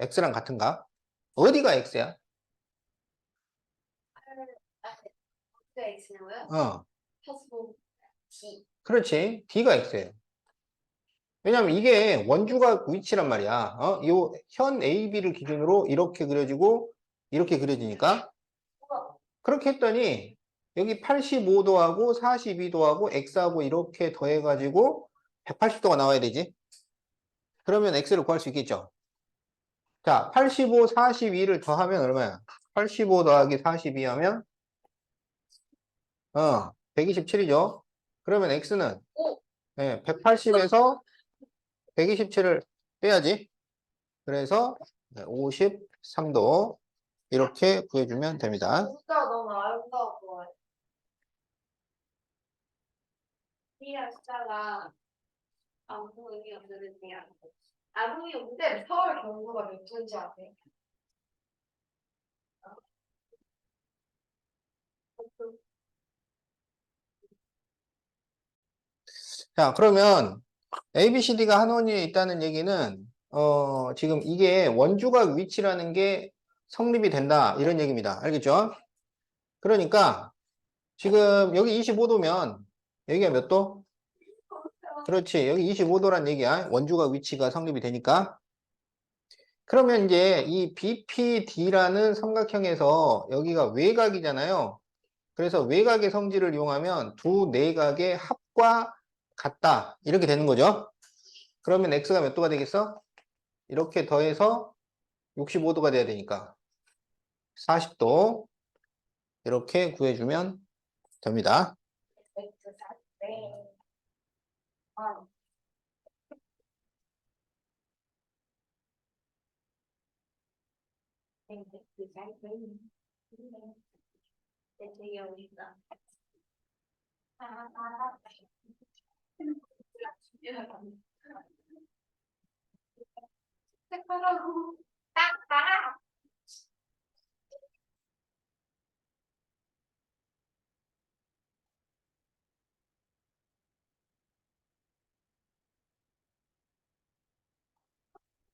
x랑 같은 각. 어디가 x야? 어디가 X냐고요? 어, 파스보 D. 그렇지. d가 x예요. 왜냐면 이게 원주각 위치란 말이야. 요 현 AB를 기준으로 이렇게 그려지고 이렇게 그려지니까 그렇게 했더니 여기 85도하고 42도하고 X하고 이렇게 더해가지고 180도가 나와야 되지. 그러면 X를 구할 수 있겠죠. 자, 85, 42를 더하면 얼마야? 85 더하기 42 하면 127이죠. 그러면 X는 180에서 127을 빼야지. 그래서 53도 이렇게 구해주면 됩니다. 진짜 너무 아름다워. 이 아싸가 아무 의미 없는 그냥 아무 의미 없는데 서울 경부가 몇 도인지 아세요? 자, 그러면 ABCD가 한 원위에 있다는 얘기는 지금 이게 원주각 위치라는 게 성립이 된다 이런 얘기입니다. 알겠죠? 그러니까 지금 여기 25도면 여기가 몇 도? 그렇지. 여기 25도란 얘기야. 원주각 위치가 성립이 되니까. 그러면 이제 이 BPD라는 삼각형에서 여기가 외곽이잖아요. 그래서 외곽의 성질을 이용하면 두 내각의 합과 같다. 이렇게 되는 거죠. 그러면 X가 몇 도가 되겠어? 이렇게 더해서 65도가 돼야 되니까 40도 이렇게 구해주면 됩니다. 네. 아, 되게 어렵다. 색깔하고 딱 봐.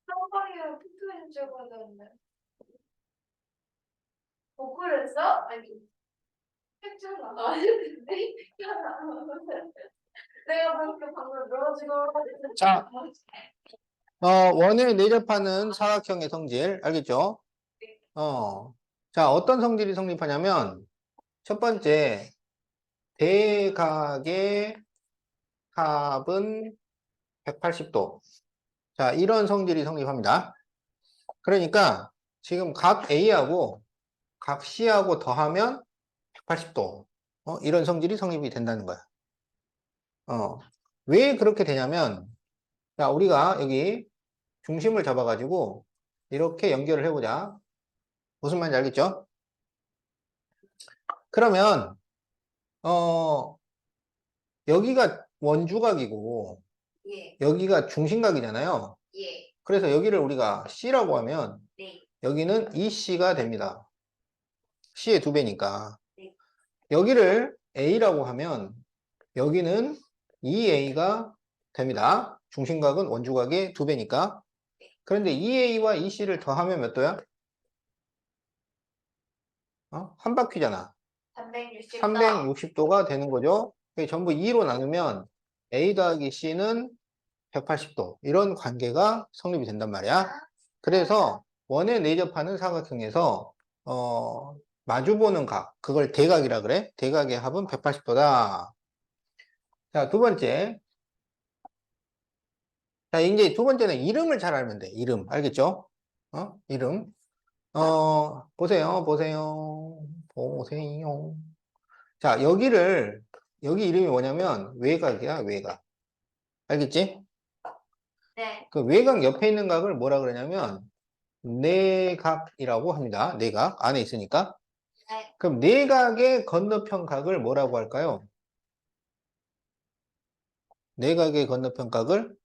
한방이랑 피크닉 찍어야 되는데. 못 그랬어? 아니, 했잖아. 아니, 근데 내가 그렇게 방금 넣어주고. 자, 원에 내접하는 사각형의 성질 알겠죠? 자, 어떤 성질이 성립하냐면 첫 번째 대각의 합은 180도. 자, 이런 성질이 성립합니다. 그러니까 지금 각 A하고 각 C하고 더하면 180도. 이런 성질이 성립이 된다는 거야. 왜 그렇게 되냐면, 자, 우리가 여기 중심을 잡아가지고 이렇게 연결을 해보자. 무슨 말인지 알겠죠? 그러면, 어, 여기가 원주각이고, 예, 여기가 중심각이잖아요. 예, 그래서 여기를 우리가 C라고 하면, 네, 여기는 EC가 됩니다. C의 2배니까. 네. 여기를 A라고 하면, 여기는 2A가 됩니다. 중심각은 원주각의 2배니까. 그런데 2A와 2C를 더하면 몇 도야? 한 바퀴잖아. 360도. 360도가 되는 거죠. 전부 2로 나누면 A 더하기 C는 180도. 이런 관계가 성립이 된단 말이야. 그래서 원에 내접하는 사각형에서 마주보는 각, 그걸 대각이라 그래. 대각의 합은 180도다. 자, 두 번째. 자, 이제 두 번째는 이름을 잘 알면 돼. 이름. 알겠죠? 이름. 보세요. 보세요. 보세요. 자, 여기 이름이 뭐냐면 외곽이야, 외곽. 알겠지? 네, 그 외곽 옆에 있는 각을 뭐라 그러냐면 내각이라고 합니다. 내각. 안에 있으니까. 네. 그럼 내각의 건너편 각을 뭐라고 할까요? 내각의 건너편 각을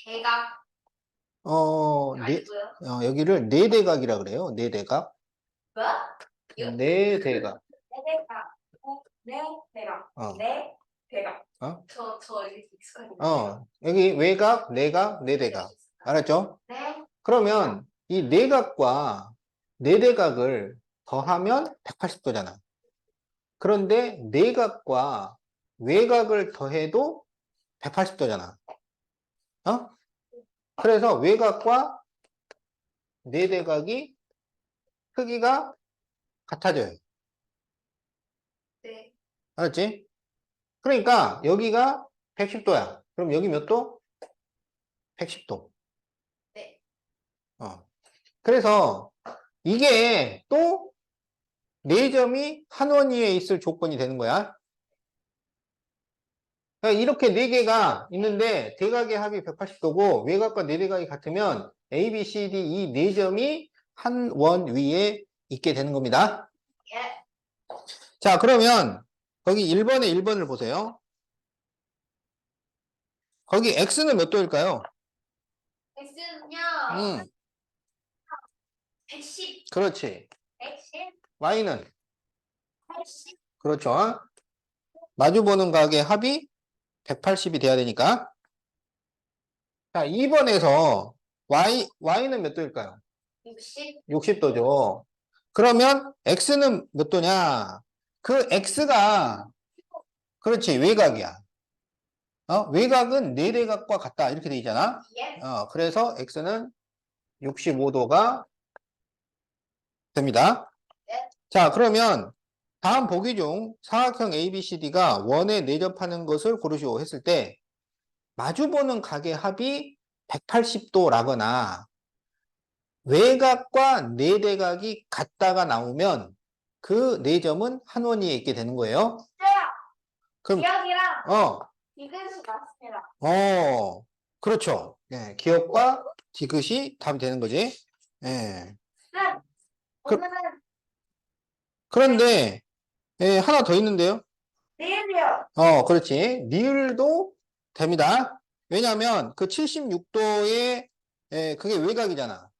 대각 네, 아니고요. 여기를 네대각이라 그래요. 네대각. 뭐? 네대각. 대각. 네, 대각. 어, 네, 대각. 어? 저 이렇게 익숙하게. 여기 외곽, 내각, 네대각. 알았죠? 네, 그러면 이 내각과 네대각을 더하면 180도잖아. 그런데 내각과 외곽을 더해도 180도잖아. 어? 그래서 외곽과 내대각이 크기가 같아져요. 네. 알았지? 그러니까 여기가 110도야. 그럼 여기 몇 도? 110도. 네. 그래서 이게 또 4점이 한 원위에 있을 조건이 되는 거야. 그러니까 이렇게 4개가 있는데 대각의 합이 180도고 외곽과 내대각이 같으면 A, B, C, D 이 4점이 한 원 위에 있게 되는 겁니다. 예. 자, 그러면 거기 1번에 1번을 보세요. 거기 X는 몇 도일까요? X는요. 음, 110. 그렇지. 110. Y는? 80. 그렇죠. 마주보는 각의 합이 180이 돼야 되니까. 자, 2번에서 Y는 몇 도일까요? 60. 60도죠. 그러면 X는 몇 도냐? 그 X가, 그렇지, 외곽이야. 외곽은 내대각과 같다. 이렇게 돼 있잖아. 예. 그래서 X는 65도가 됩니다. 네. 자, 그러면 다음 보기 중 사각형 ABCD가 원에 내접하는 것을 고르시오 했을 때 마주보는 각의 합이 180도라거나 외곽과 내대각이 같다가 나오면 그 4점은 한 원위에 있게 되는 거예요. 그럼 기억이랑 어, 이글스 같습니다. 그렇죠. 예, 기억과 디귿이 답이 되는 거지. 예. 네. 그, 오늘은 그런데 예, 하나 더 있는데요. 내일이요. 그렇지. 니을도 됩니다. 왜냐하면 그 76도의 그게 외곽이잖아.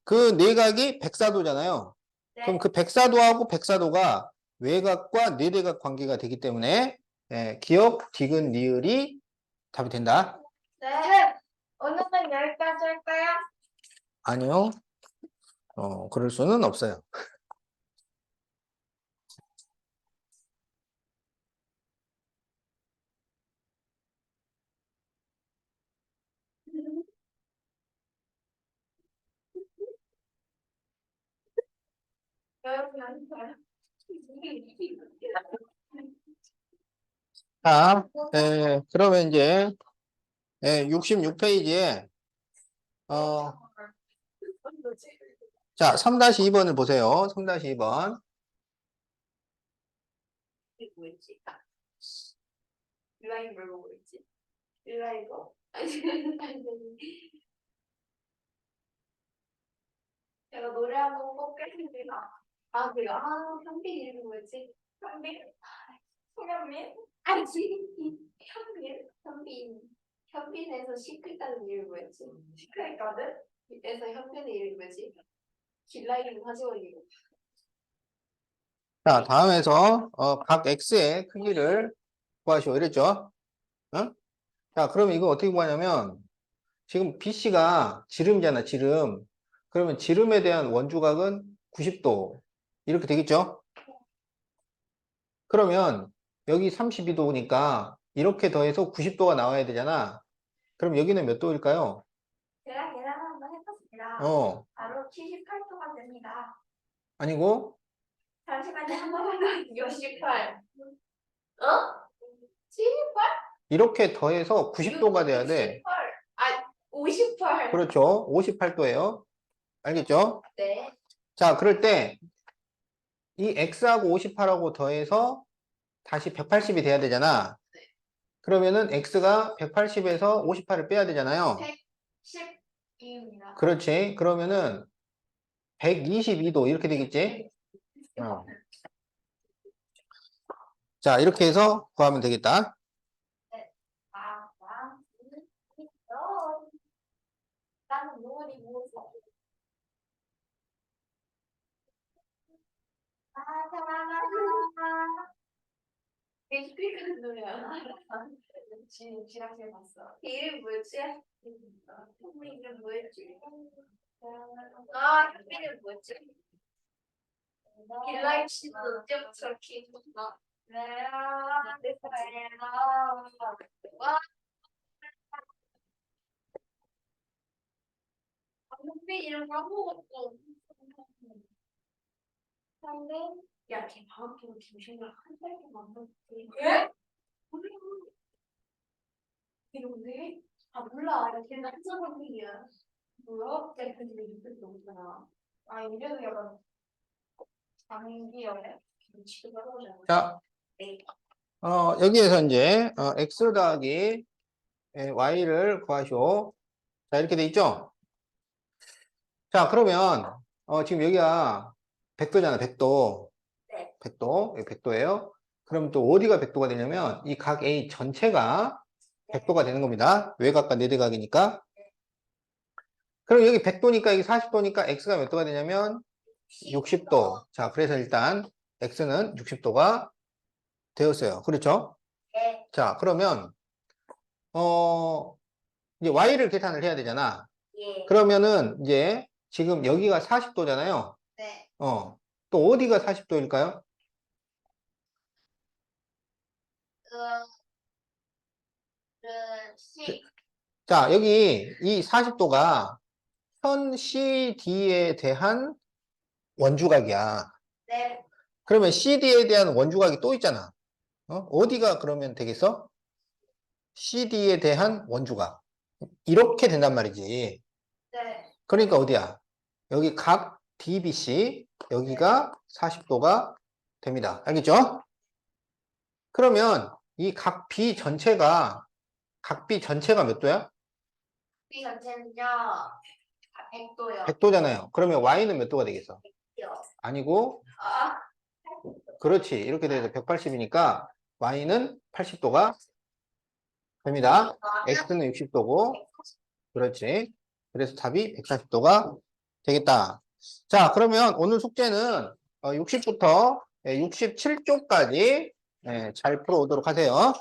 그 내각이 104도잖아요. 그럼 네. 그 104도하고 104도가 외곽과 내대각 관계가 되기 때문에 기억, 디귿, 니을이 답이 된다. 네. 오늘은 여기까지 할까요? 아니요. 그럴 수는 없어요. 여기까지. 자, 그러면 이제 66페이지에 자, 3-2번을 보세요. 3-2번. 이게 뭐였지? 유라이 뭘 보고 있지? 유라이거? 아니, 제가 노래 한번 뽑겠습니다. 아, 그래요? 아, 현빈 이름이 뭐였지? 현빈? 송현민? 아니, 현빈? 현빈에서 시크했다는 이름이 뭐였지? 시크했거든? 에서 현빈의 이름이 뭐지? 길라이름 하지원이고. 자, 다음에서 각 x의 크기를 구하시오. 이랬죠? 어? 자, 그럼 이거 어떻게 구하냐면 지금 BC가 지름이잖아, 지름. 그러면 지름에 대한 원주각은 90도. 이렇게 되겠죠? 그러면 여기 32도니까 이렇게 더해서 90도가 나와야 되잖아. 그럼 여기는 몇 도일까요? 제가 계산 한번 해봤습니다. 바로 78도가 됩니다. 아니고 잠시만요. 한 번만 더. 68. 어? 78? 이렇게 더해서 90도가 돼야 돼. 68. 아, 58. 그렇죠. 58도예요. 알겠죠? 네. 자, 그럴 때 이 x하고 58하고 더해서 다시 180이 돼야 되잖아. 그러면은 x가 180에서 58을 빼야 되잖아요. 112입니다. 그렇지. 그러면은 122도 이렇게 되겠지? 어. 자, 이렇게 해서 구하면 되겠다. 아, 있어. 나는 노을이 무엇이야? 이게 스피커는 노래야. 지락실 봤어. 이름 뭐였지? 현미 이름 뭐였지? 아, 현미 이름 뭐였지? 빌라이치도 언제부터 이렇게 있었나? 와, 근데 이름 까먹었어. 근데 야, 걔 방학 때 중심을 한 달도 만들었지. 예? 이런데? 아 몰라. 야, 걔는 한사람이야. 뭐야? 야, 근데 이름도 없잖아. 아, 이래도 약간 장기여네. 지금 해보자. 자, 네. 여기에서 이제 x 더하기 y를 구하시오. 자, 이렇게 돼 있죠? 자, 그러면 지금 여기가 100도잖아, 100도. 네. 100도, 여기 100도예요. 그럼 또 어디가 100도가 되냐면 이 각 A 전체가 100도가 되는 겁니다. 외곽과 내대각이니까. 그럼 여기 100도니까 여기 40도니까 x가 몇 도가 되냐면 60도. 자, 그래서 일단 x는 60도가 되었어요. 그렇죠? 네. 자, 그러면 이제 y를 계산을 해야 되잖아. 예. 그러면은 이제 지금 여기가 40도잖아요. 네. 또 어디가 40도일까요? C. 자, 여기 이 40도가 현 CD에 대한 원주각이야. 네. 그러면 CD에 대한 원주각이 또 있잖아. 어디가 그러면 되겠어? CD에 대한 원주각. 이렇게 된단 말이지. 네. 그러니까 어디야? 여기 각 DBC, 여기가 40도가 됩니다. 알겠죠? 그러면 이 각 B 전체가 몇 도야? B 전체는요. 100도요. 100도잖아요. 그러면 Y는 몇 도가 되겠어? 요. 아니고, 아. 그렇지. 이렇게 돼서 180이니까 Y는 80도가 됩니다. X는 60도고, 그렇지. 그래서 답이 140도가 되겠다. 자, 그러면 오늘 숙제는 60부터 67쪽까지 잘 풀어오도록 하세요.